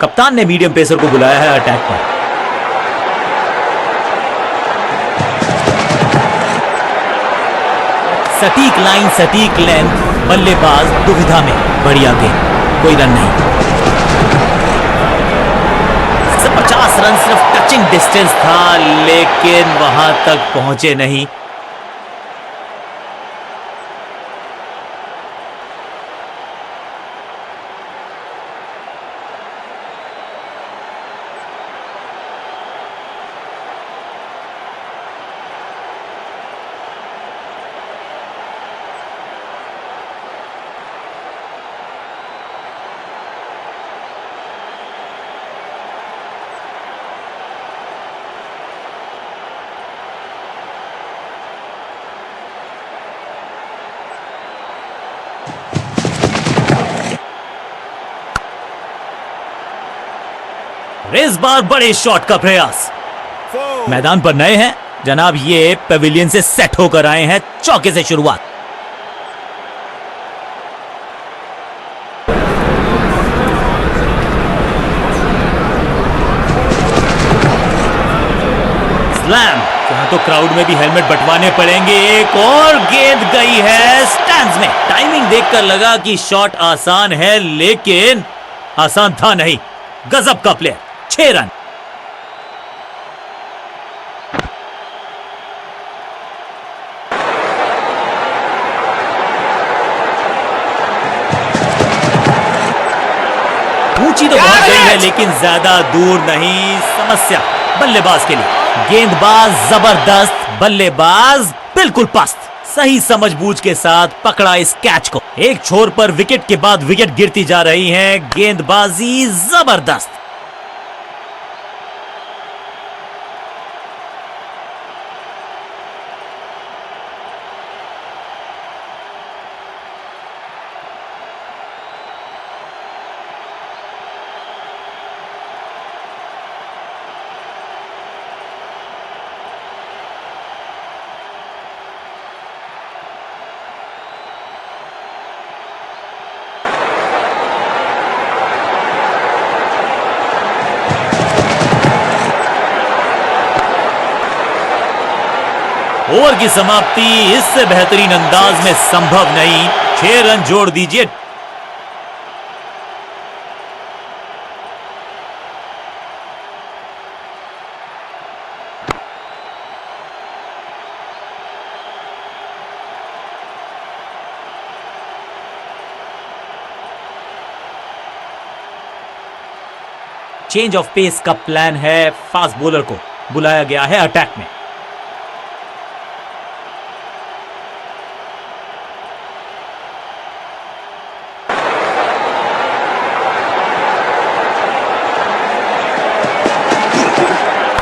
कप्तान ने मीडियम पेसर को बुलाया है अटैक पर। सटीक लाइन, सटीक लेंथ, बल्लेबाज दुविधा में। बढ़िया गेंद, कोई रन नहीं। 50 रन सिर्फ टचिंग डिस्टेंस था, लेकिन वहां तक पहुंचे नहीं। इस बार बड़े शॉट का प्रयास। मैदान पर नए हैं जनाब, ये पेविलियन से सेट होकर आए हैं। चौके से शुरुआत। स्लैम, यहां तो क्राउड में भी हेलमेट बंटवाने पड़ेंगे। एक और गेंद गई है स्टैंड्स में। टाइमिंग देखकर लगा कि शॉट आसान है, लेकिन आसान था नहीं। गजब का प्लेयर। 6 रन। ऊंची तो बहुत गई है, लेकिन ज्यादा दूर नहीं। समस्या बल्लेबाज के लिए। गेंदबाज जबरदस्त, बल्लेबाज बिल्कुल पस्त। सही समझबूझ के साथ पकड़ा इस कैच को। एक छोर पर विकेट के बाद विकेट गिरती जा रही है। गेंदबाजी जबरदस्त। ओवर की समाप्ति इससे बेहतरीन अंदाज में संभव नहीं। 6 रन जोड़ दीजिए। चेंज ऑफ पेस का प्लान है। फास्ट बॉलर को बुलाया गया है अटैक में।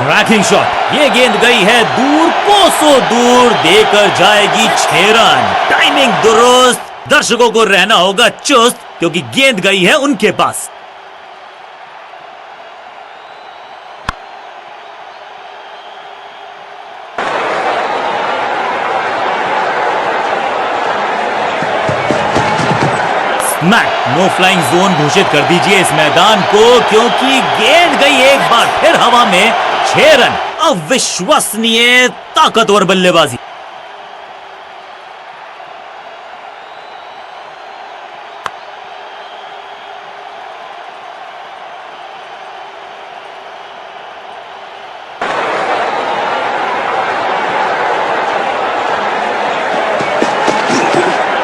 Tracking shot. ये गेंद गई है दूर, कोसों दूर, देकर जाएगी 6 रन। टाइमिंग दुरुस्त। दर्शकों को रहना होगा चुस्त, क्योंकि गेंद गई है उनके पास। नो फ्लाइंग जोन घोषित कर दीजिए इस मैदान को, क्योंकि गेंद गई एक बार फिर हवा में। 6 रन। अविश्वसनीय ताकतवर बल्लेबाजी।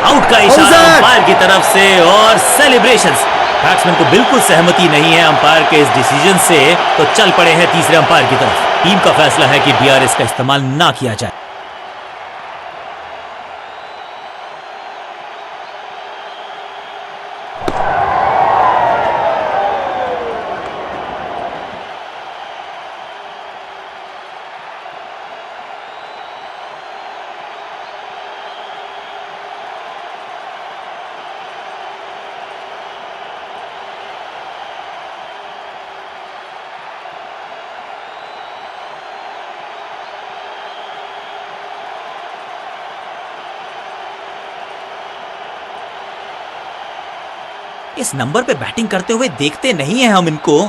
आउट का इशारा अंपायर की तरफ से और सेलिब्रेशंस। बैट्समैन को बिल्कुल सहमति नहीं है अंपायर के इस डिसीजन से, तो चल पड़े हैं तीसरे अंपायर की तरफ। टीम का फैसला है कि डीआरएस का इस्तेमाल ना किया जाए। इस नंबर पे बैटिंग करते हुए देखते नहीं है हम इनको।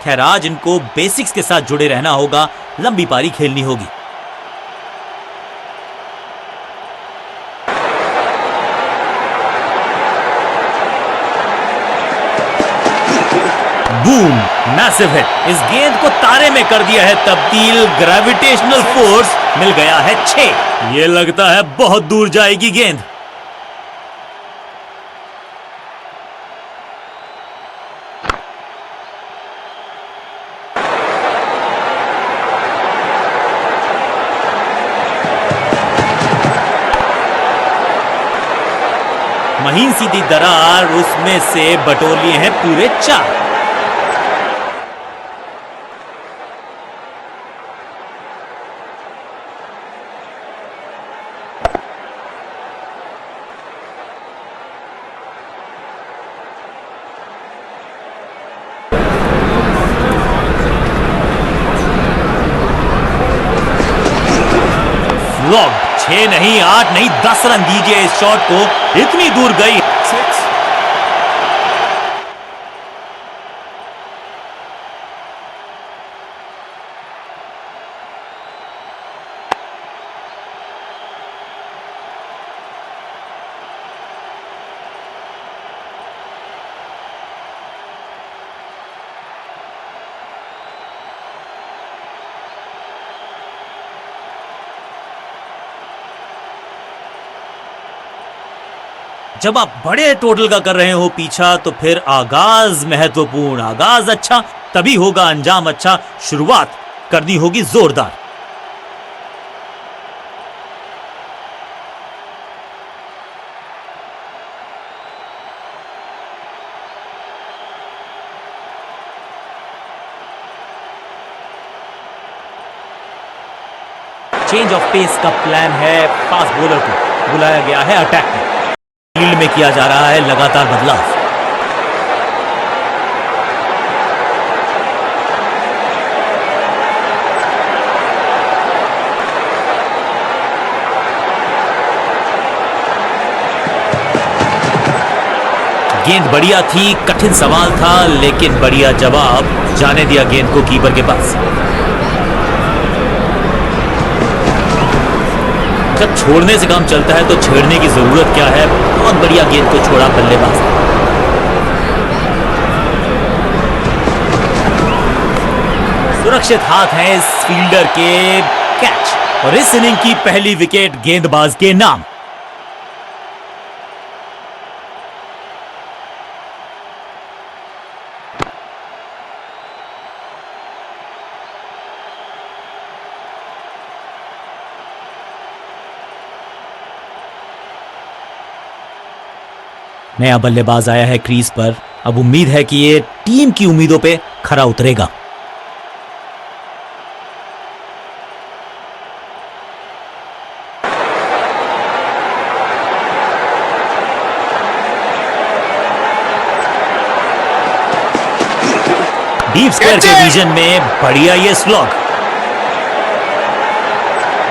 खैर आज इनको बेसिक्स के साथ जुड़े रहना होगा, लंबी पारी खेलनी होगी। Boom, massive hit. इस गेंद को तारे में कर दिया है तब्दील। ग्रेविटेशनल फोर्स मिल गया है 6। ये लगता है बहुत दूर जाएगी गेंद। महीन सीधी दरार, उसमें से बटोर लिए हैं पूरे 4। लॉग 6 नहीं, 8 नहीं, 10 रन दीजिए इस शॉट को। इतनी दूर गई। 6। जब आप बड़े टोटल का कर रहे हो पीछा, तो फिर आगाज महत्वपूर्ण। आगाज अच्छा तभी होगा अंजाम अच्छा। शुरुआत करनी होगी जोरदार। चेंज ऑफ पेस का प्लान है। फास्ट बॉलर को बुलाया गया है अटैक में। फील्ड में किया जा रहा है लगातार बदलाव। गेंद बढ़िया थी, कठिन सवाल था, लेकिन बढ़िया जवाब। जाने दिया गेंद को कीपर के पास। जब छोड़ने से काम चलता है तो छेड़ने की जरूरत क्या है। बहुत बढ़िया गेंद को छोड़ा बल्लेबाज। सुरक्षित हाथ हैं इस फील्डर के। कैच, और इस इनिंग की पहली विकेट गेंदबाज के नाम। नया बल्लेबाज आया है क्रीज पर। अब उम्मीद है कि ये टीम की उम्मीदों पे खरा उतरेगा। डीप स्क्वायर के रीजन में बढ़िया ये स्लॉग।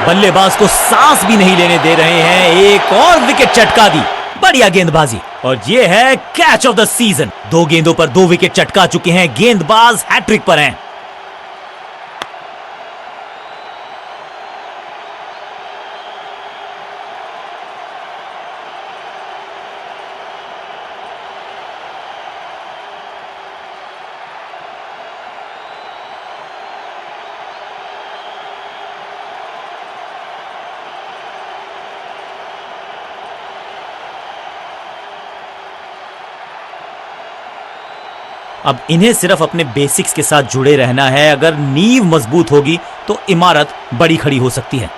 बल्लेबाज को सांस भी नहीं लेने दे रहे हैं। एक और विकेट चटका दी। बढ़िया गेंदबाजी, और ये है कैच ऑफ द सीजन। 2 गेंदों पर 2 विकेट चटका चुके हैं। गेंदबाज हैट्रिक पर हैं। अब इन्हें सिर्फ अपने बेसिक्स के साथ जुड़े रहना है। अगर नींव मजबूत होगी तो इमारत बड़ी खड़ी हो सकती है।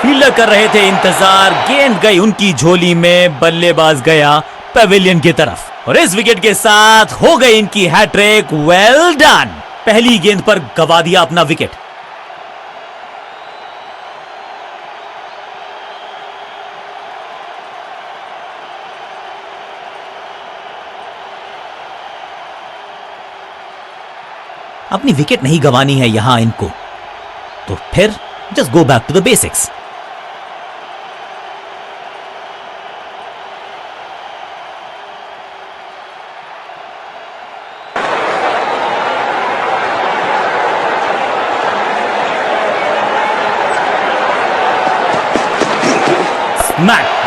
फील्डर कर रहे थे इंतजार। गेंद गई उनकी झोली में। बल्लेबाज गया पवेलियन की तरफ, और इस विकेट के साथ हो गई इनकी हैट्रिक। Well done. पहली गेंद पर गवा दिया अपना विकेट। अपनी विकेट नहीं गंवानी है यहां इनको, तो फिर just go back to the basics.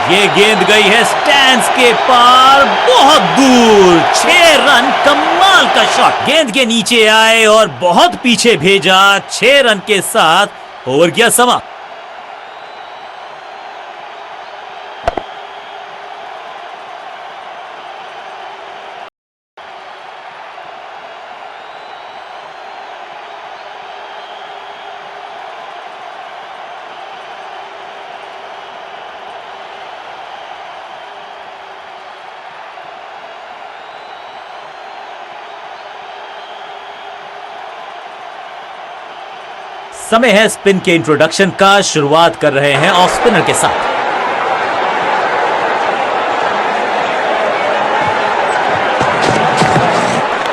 ये गेंद गई है स्टैंड्स के पार, बहुत दूर, 6 रन। कमाल का शॉट, गेंद के नीचे आए और बहुत पीछे भेजा। 6 रन के साथ ओवर गया समा। समय है स्पिन के इंट्रोडक्शन का। शुरुआत कर रहे हैं ऑफ स्पिनर के साथ।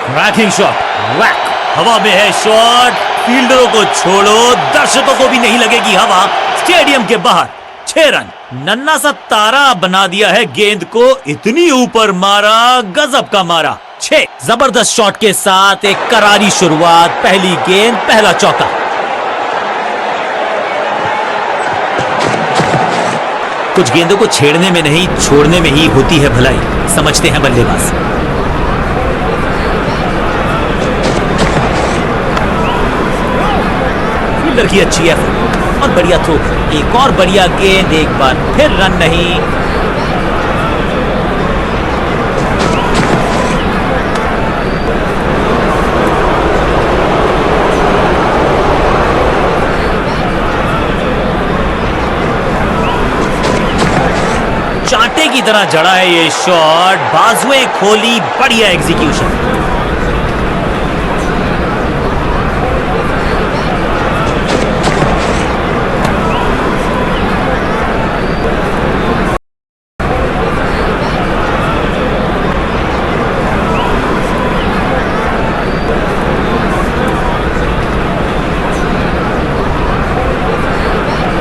क्रैकिंग शॉट, वैक, हवा में है शॉट। फील्डरों को छोड़ो, दर्शकों को भी नहीं लगेगी हवा। स्टेडियम के बाहर 6 रन। नन्ना सा तारा बना दिया है गेंद को, इतनी ऊपर मारा, गजब का मारा। 6 जबरदस्त शॉट के साथ एक करारी शुरुआत। पहली गेंद, पहला चौका। कुछ गेंदों को छेड़ने में नहीं, छोड़ने में ही होती है भलाई, समझते हैं बल्लेबाज। फील्डर की अच्छी एफर्ट और बढ़िया थ्रो। एक और बढ़िया गेंद, एक बार फिर रन नहीं। चांटे की तरह जड़ा है ये शॉट, बाजुएं खोली, बढ़िया एग्जीक्यूशन।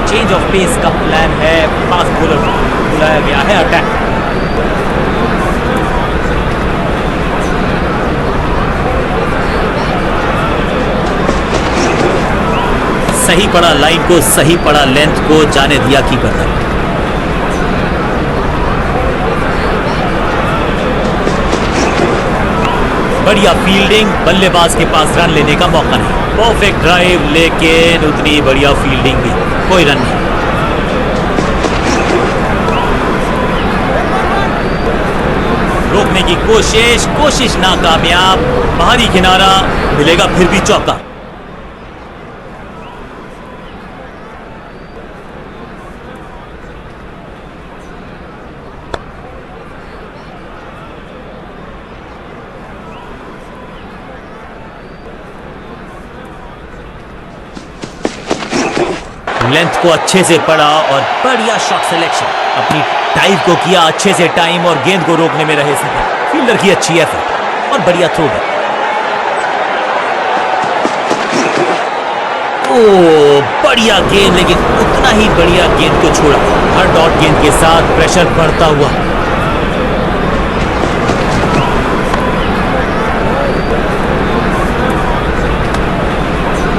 चेंज ऑफ पेस का प्लान है, फास्ट बॉलर बुलाया गया है अटैक। सही पड़ा लाइन को, सही पड़ा लेंथ को, जाने दिया कीपर तक। बढ़िया फील्डिंग, बल्लेबाज के पास रन लेने का मौका नहीं। परफेक्ट ड्राइव, लेकिन उतनी बढ़िया फील्डिंग भी, कोई रन नहीं। रोकने की कोशिश नाकामयाब। बाहरी किनारा, मिलेगा फिर भी चौका। लेंथ को अच्छे से पढ़ा और बढ़िया शॉट सिलेक्शन। अपनी टाइम को किया अच्छे से टाइम और गेंद को रोकने में रहे सफल। फील्डर की अच्छी एफर्ट और बढ़िया थ्रो है। ओ बढ़िया गेंद, लेकिन उतना ही बढ़िया गेंद को छोड़ा। हर डॉट गेंद के साथ प्रेशर बढ़ता हुआ।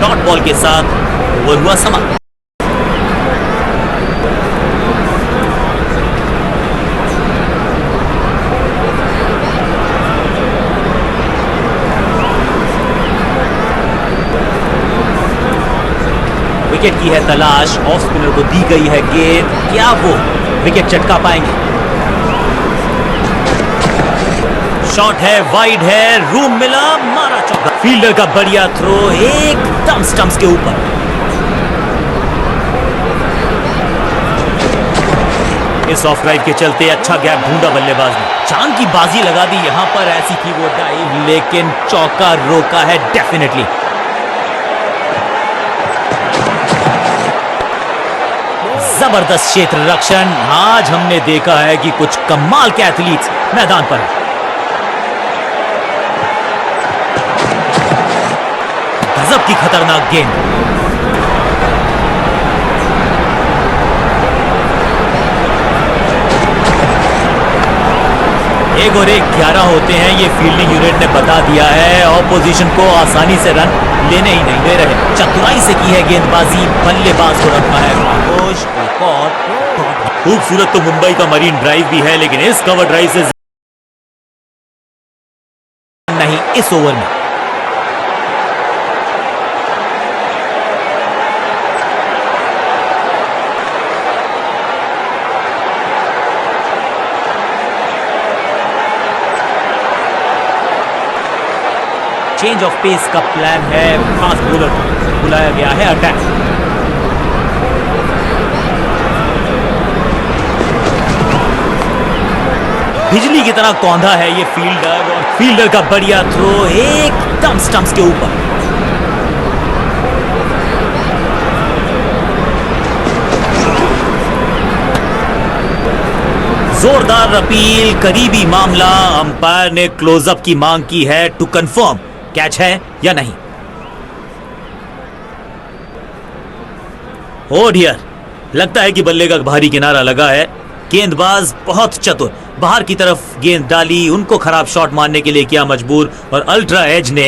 डॉट बॉल के साथ ओवर हुआ समाप्त। विकेट की है तलाश, ऑफ स्पिनर को दी गई है गेंद, क्या वो विकेट चटका पाएंगे? शॉट है, वाइड है, रूम मिला, मारा चौका। फील्डर का बढ़िया थ्रो एकदम स्टंप्स के ऊपर। इस ऑफ ड्राइव के चलते अच्छा गैप ढूंढा बल्लेबाज ने। चांद की बाजी लगा दी यहां पर, ऐसी थी वो डाइव, लेकिन चौका रोका है डेफिनेटली। जबरदस्त क्षेत्र रक्षण। आज हमने देखा है कि कुछ कमाल के एथलीट्स मैदान पर हैं। गजब की खतरनाक गेंद। एक और एक 11 होते हैं, ये फील्डिंग यूनिट ने बता दिया है। ऑपोजिशन को आसानी से रन लेने ही नहीं दे रहे। चतुराई से की है गेंदबाजी, बल्लेबाज को रखा है खामोश। एक और खूबसूरत तो मुंबई का मरीन ड्राइव भी है, लेकिन इस कवर ड्राइव से नहीं इस ओवर में। चेंज ऑफ पेस का प्लान है, फास्ट बॉलर बुलाया गया है अटैक। बिजली की तरह कौंधा है ये फील्डर, और फील्डर का बढ़िया थ्रो एकदम स्टंप्स के ऊपर। जोरदार अपील, करीबी मामला। अंपायर ने क्लोजअप की मांग की है टू कंफर्म कैच है या नहीं। ओ डियर, लगता है कि बल्ले का भारी किनारा लगा है। गेंदबाज बहुत चतुर, बाहर की तरफ गेंद डाली, उनको खराब शॉट मारने के लिए किया मजबूर, और अल्ट्रा एज ने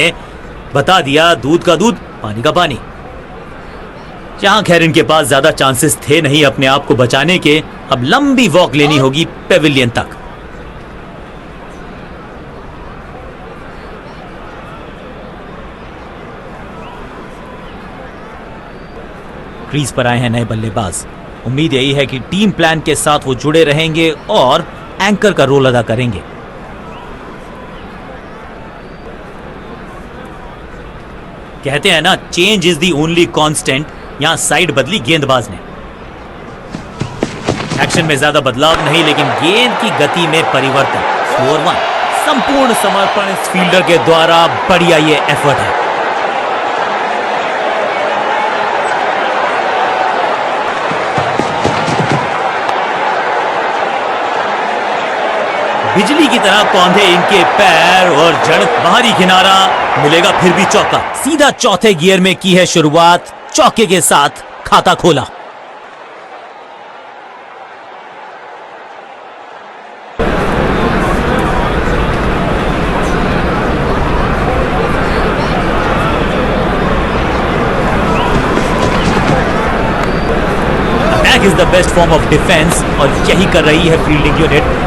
बता दिया दूध का दूध पानी का पानी। जहां खैर इनके पास ज्यादा चांसेस थे नहीं अपने आप को बचाने के, अब लंबी वॉक लेनी होगी पेविलियन तक। क्रीज पर आए हैं नए बल्लेबाज। उम्मीद यही है कि टीम प्लान के साथ वो जुड़े रहेंगे और एंकर का रोल अदा करेंगे। कहते हैं ना, change is the only constant. यहां साइड बदली गेंदबाज ने। एक्शन में ज्यादा बदलाव नहीं, लेकिन गेंद की गति में परिवर्तन। स्कोर 1। संपूर्ण समर्पण इस फील्डर के द्वारा। बढ़िया ये एफर्ट है। बिजली की तरह कौंधे इनके पैर और जड़, बाहरी किनारा, मिलेगा फिर भी चौका। सीधा चौथे गियर में की है शुरुआत, चौके के साथ खाता खोला। Attack is the best form of defence, और यही कर रही है फील्डिंग यूनिट।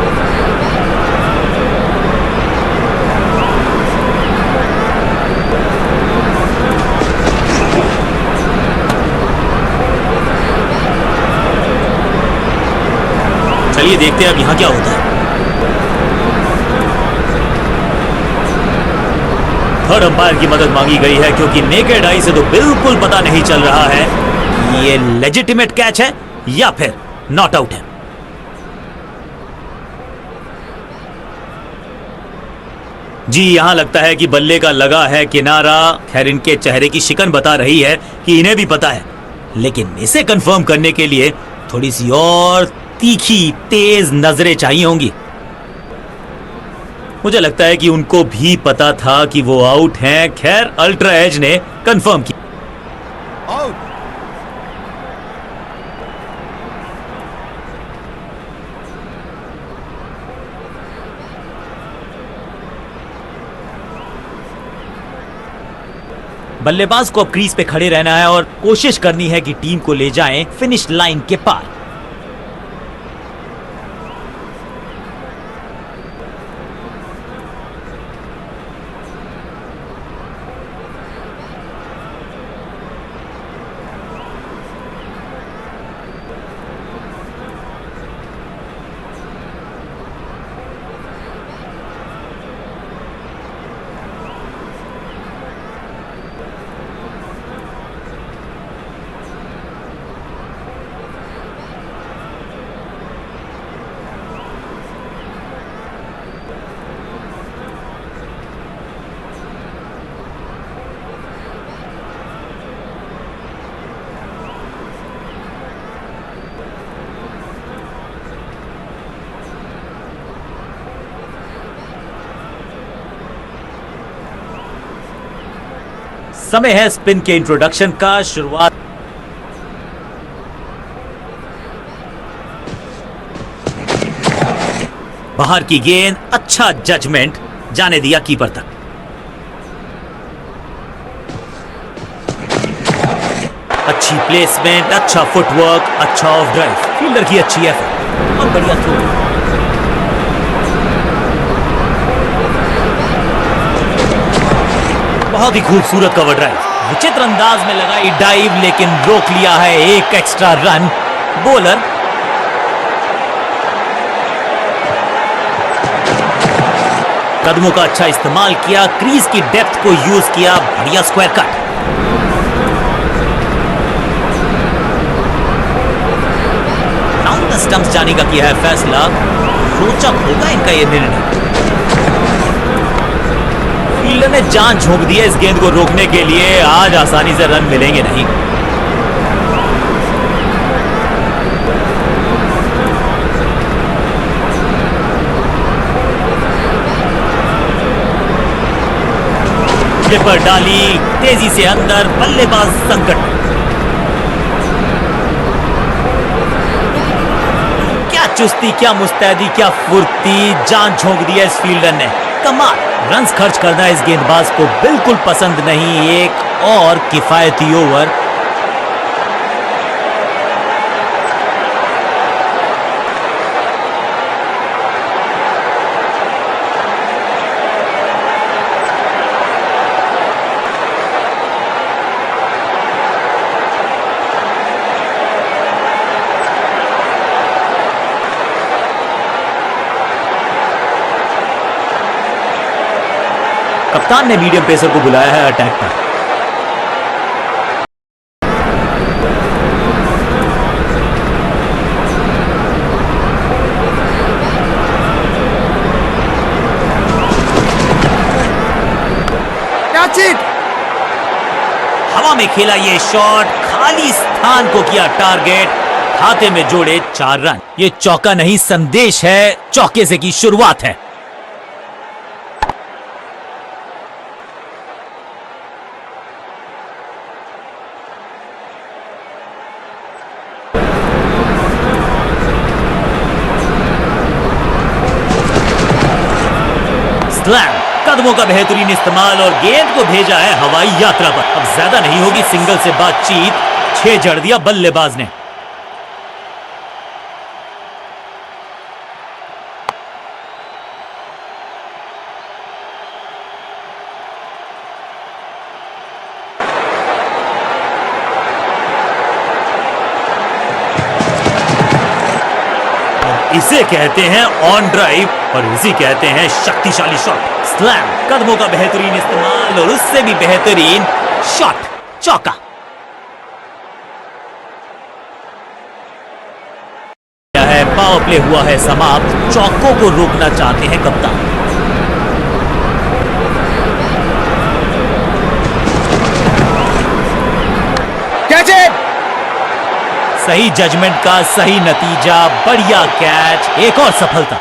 चलिए देखते हैं अब यहां क्या होता है। थर्ड अंपायर की मदद मांगी गई है, क्योंकि नेकेड आई से तो बिल्कुल पता नहीं चल रहा है कि ये लेजिटिमेट कैच है या फिर नॉट आउट है। जी, यहां लगता है कि बल्ले का लगा है किनारा। खैर इनके चेहरे की शिकन बता रही है कि इन्हें भी पता है, लेकिन इसे कंफर्म करने के लिए थोड़ी सी और तीखी तेज नजरें चाहिए होंगी। मुझे लगता है कि उनको भी पता था कि वो आउट हैं। खैर अल्ट्रा एज ने कंफर्म किया। आउट। बल्लेबाज को अब क्रीज पे खड़े रहना है और कोशिश करनी है कि टीम को ले जाएं फिनिश लाइन के पार। समय है स्पिन के इंट्रोडक्शन का। शुरुआत बाहर की गेंद, अच्छा जजमेंट, जाने दिया कीपर तक। अच्छी प्लेसमेंट, अच्छा फुटवर्क, अच्छा ऑफ ड्राइव, फील्डर की अच्छी एफर्ट और बढ़िया थ्रो। बहुत ही खूबसूरत कवर ड्राइव, विचित्र अंदाज में लगाई डाइव, लेकिन रोक लिया है एक एक्स्ट्रा रन। बॉलर कदमों का अच्छा इस्तेमाल किया, क्रीज की डेप्थ को यूज किया, बढ़िया square cut. Round the stumps जाने का किया है फैसला। रोचक होगा इनका यह निर्णय। फील्डर ने जान झोंक दी है इस गेंद को रोकने के लिए। आज आसानी से रन मिलेंगे नहीं। स्लिपर डाली, तेजी से अंदर, बल्लेबाज संकट में। क्या चुस्ती, क्या मुस्तैदी, क्या फुर्ती, जान झोंक दिया इस फील्डर ने। कमाल। रन्स खर्च करना इस गेंदबाज को बिल्कुल पसंद नहीं। एक और किफायती ओवर। कप्तान ने मीडियम पेसर को बुलाया है अटैक पर। Catch it. हवा में खेला ये शॉट, खाली स्थान को किया टारगेट, खाते में जोड़े 4 रन। ये चौका नहीं, संदेश है, चौके से की शुरुआत है। कदमों का बेहतरीन इस्तेमाल और गेंद को भेजा है हवाई यात्रा पर। अब ज्यादा नहीं होगी सिंगल से बातचीत। 6 जड़ दिया बल्लेबाज ने। इसे कहते हैं ऑन ड्राइव और इसे कहते हैं शक्तिशाली शॉट। स्लैम, कदमों का बेहतरीन इस्तेमाल और उससे भी बेहतरीन शॉट, चौका। है पावर प्ले हुआ है समाप्त। चौकों को रोकना चाहते हैं कप्तान। Catch it. सही जजमेंट का सही नतीजा, बढ़िया कैच, एक और सफलता।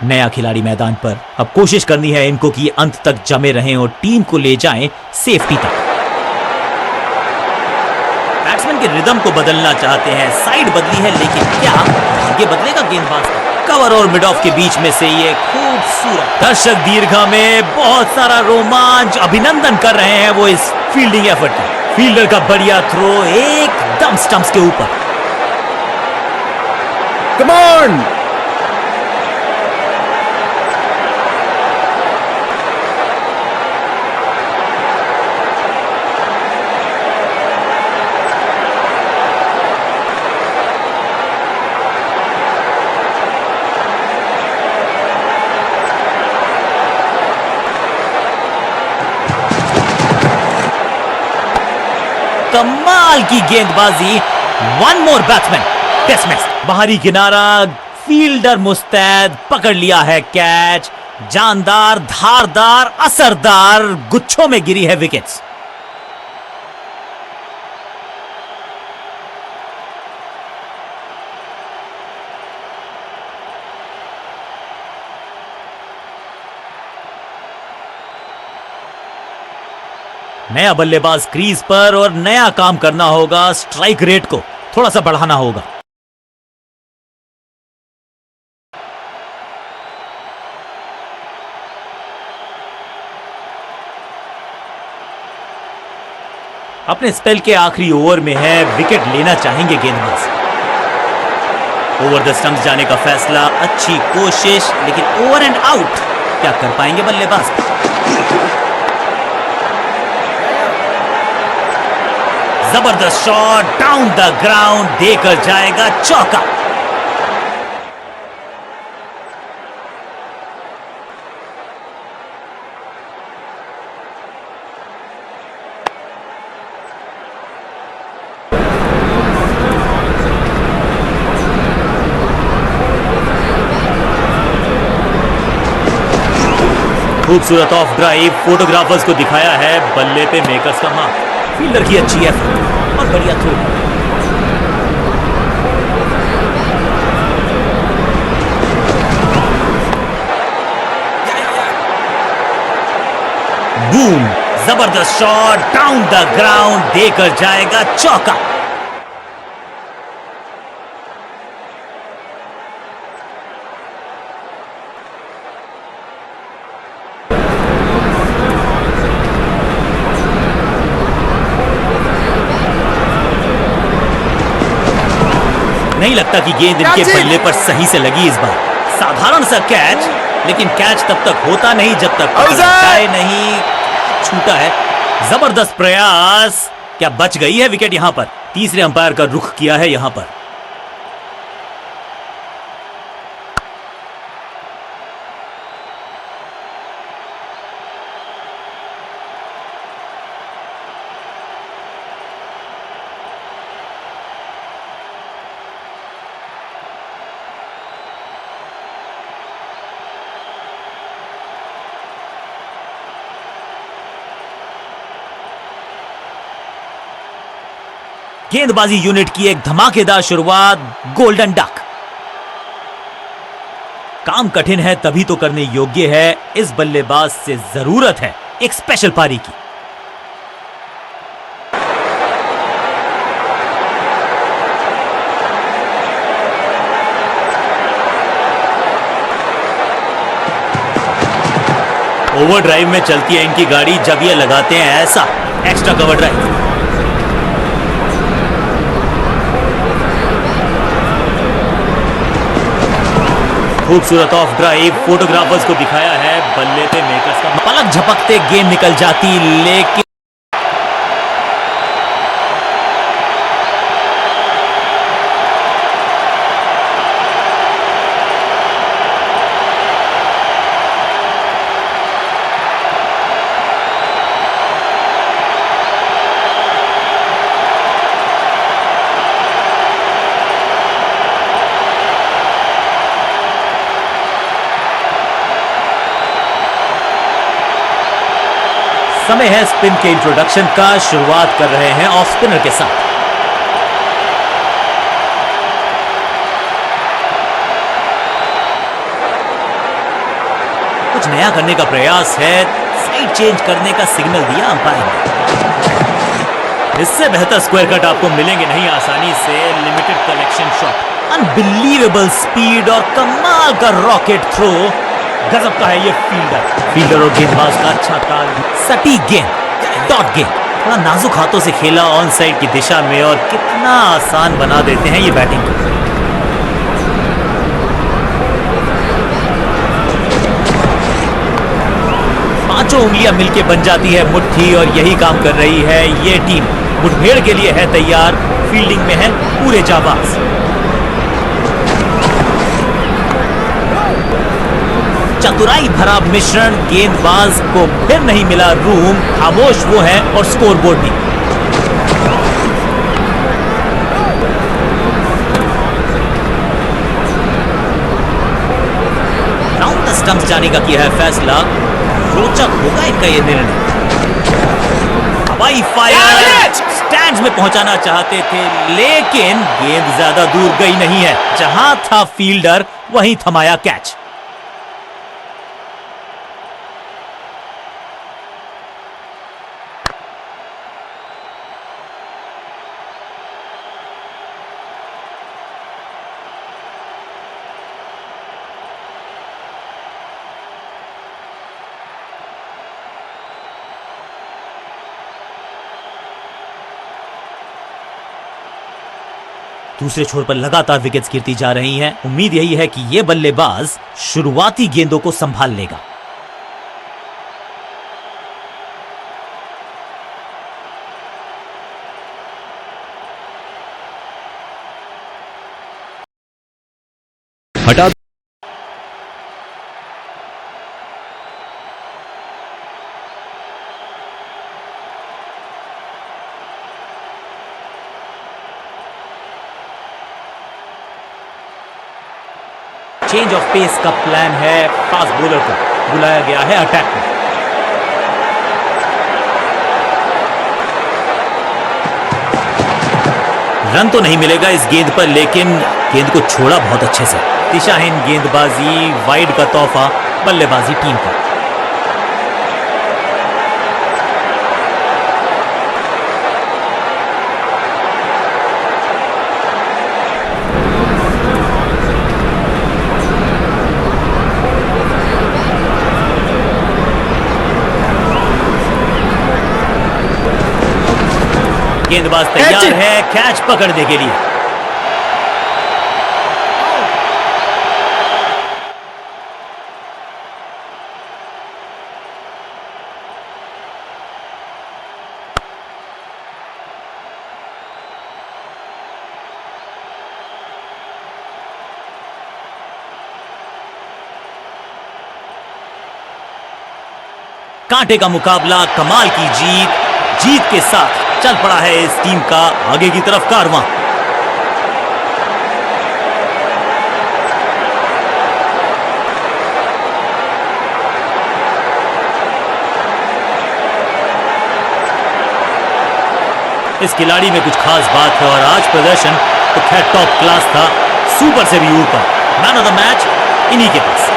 नया खिलाड़ी मैदान पर। अब कोशिश करनी है इनको कि अंत तक जमे रहें और टीम को ले जाएं सेफ्टी तक। बैट्समैन के रिदम को बदलना चाहते हैं। साइड बदली है, लेकिन क्या आगे बदलेगा गेंदबाज? कवर और मिड ऑफ के बीच में से ये खूबसूरत। दर्शक दीर्घा में बहुत सारा रोमांच, अभिनंदन कर रहे हैं वो इस फील्डिंग एफर्ट का। फील्डर का बढ़िया थ्रो एकदम स्टंप्स के ऊपर। Come on. कमाल की गेंदबाजी। One more batsman dismissed. बाहरी किनारा, फील्डर मुस्तैद, पकड़ लिया है कैच। जानदार, धारदार, असरदार गुच्छों में गिरी है विकेट्स। नया बल्लेबाज क्रीज पर और नया काम करना होगा। स्ट्राइक रेट को थोड़ा सा बढ़ाना होगा। अपने स्पेल के आखिरी ओवर में है, विकेट लेना चाहेंगे गेंदबाज। ओवर द स्टंप्स जाने का फैसला, अच्छी कोशिश, लेकिन ओवर एंड आउट। क्या कर पाएंगे बल्लेबाज? जबरदस्त शॉट, डाउन द ग्राउंड, देकर जाएगा चौका। खूबसूरत ऑफ ड्राइव, फोटोग्राफर्स को दिखाया है बल्ले पे मेकर्स का मार्क। फील्डर की अच्छी है और बढ़िया थ्रो। बूम, जबरदस्त शॉट, डाउन द ग्राउंड, देकर जाएगा चौका। नहीं लगता कि गेंद इनके बल्ले पर सही से लगी इस बार। साधारण सा कैच, लेकिन कैच तब तक होता नहीं जब तक जाए नहीं। छूटा है। जबरदस्त प्रयास। क्या बच गई है विकेट? यहां पर तीसरे अंपायर का रुख किया है यहां पर। गेंदबाजी यूनिट की एक धमाकेदार शुरुआत, गोल्डन डक। काम कठिन है तभी तो करने योग्य है। इस बल्लेबाज से जरूरत है एक स्पेशल पारी की। ओवर ड्राइव में चलती है इनकी गाड़ी जब ये लगाते हैं ऐसा एक्स्ट्रा कवर ड्राइव। खूबसूरत ऑफ ड्राइव, फोटोग्राफर्स को दिखाया है बल्ले पे मेकर्स का। पलक झपकते गेंद निकल जाती, लेकिन समय है स्पिन के इंट्रोडक्शन का। शुरुआत कर रहे हैं ऑफ स्पिनर के साथ। कुछ नया करने का प्रयास है, साइड चेंज करने का सिग्नल दिया अंपायर ने। इससे बेहतर स्क्वायर कट आपको मिलेंगे नहीं आसानी से। Limited collection shot, unbelievable speed और कमाल का रॉकेट थ्रो। गजब का है ये फील्डर और गेंदबाज का अच्छा ताल। सटीक गेंद, डॉट गेंद, थोड़ा नाजुक हाथों से खेला ऑन साइड की दिशा में और कितना आसान बना देते हैं ये बैटिंग को। पांचों उंगलियां मिलके बन जाती है मुट्ठी और यही काम कर रही है ये टीम। मुठभेड़ के लिए है तैयार, फील्डिंग में है पूरे जाबाज। चतुराई भरा मिश्रण, गेंदबाज को फिर नहीं मिला रूम। खामोश वो है और स्कोरबोर्ड भी। स्टंप्स जाने का किया है फैसला। रोचक होगा इनका ये निर्णय। हवाई फायर स्टैंड्स में पहुंचाना चाहते थे, लेकिन गेंद ज्यादा दूर गई नहीं है। जहां था फील्डर वहीं थमाया कैच। दूसरे छोर पर लगातार विकेट्स गिरती जा रही हैं। उम्मीद यही है कि यह बल्लेबाज शुरुआती गेंदों को संभाल लेगा। हटा चेंज ऑफ पेस का प्लान है। फास्ट बॉलर को बुलाया गया है अटैक में। रन तो नहीं मिलेगा इस गेंद पर, लेकिन गेंद को छोड़ा बहुत अच्छे से। दिशाहीन गेंदबाजी, वाइड का तोहफा बल्लेबाजी टीम को। गेंदबाज तैयार है कैच पकड़ने के लिए। कांटे का मुकाबला, कमाल की जीत के साथ चल पड़ा है इस टीम का आगे की तरफ कारवां। इस खिलाड़ी में कुछ खास बात है और आज प्रदर्शन तो खैर टॉप क्लास था, सुपर से भी ऊपर। मैन ऑफ द मैच इन्हीं के पास।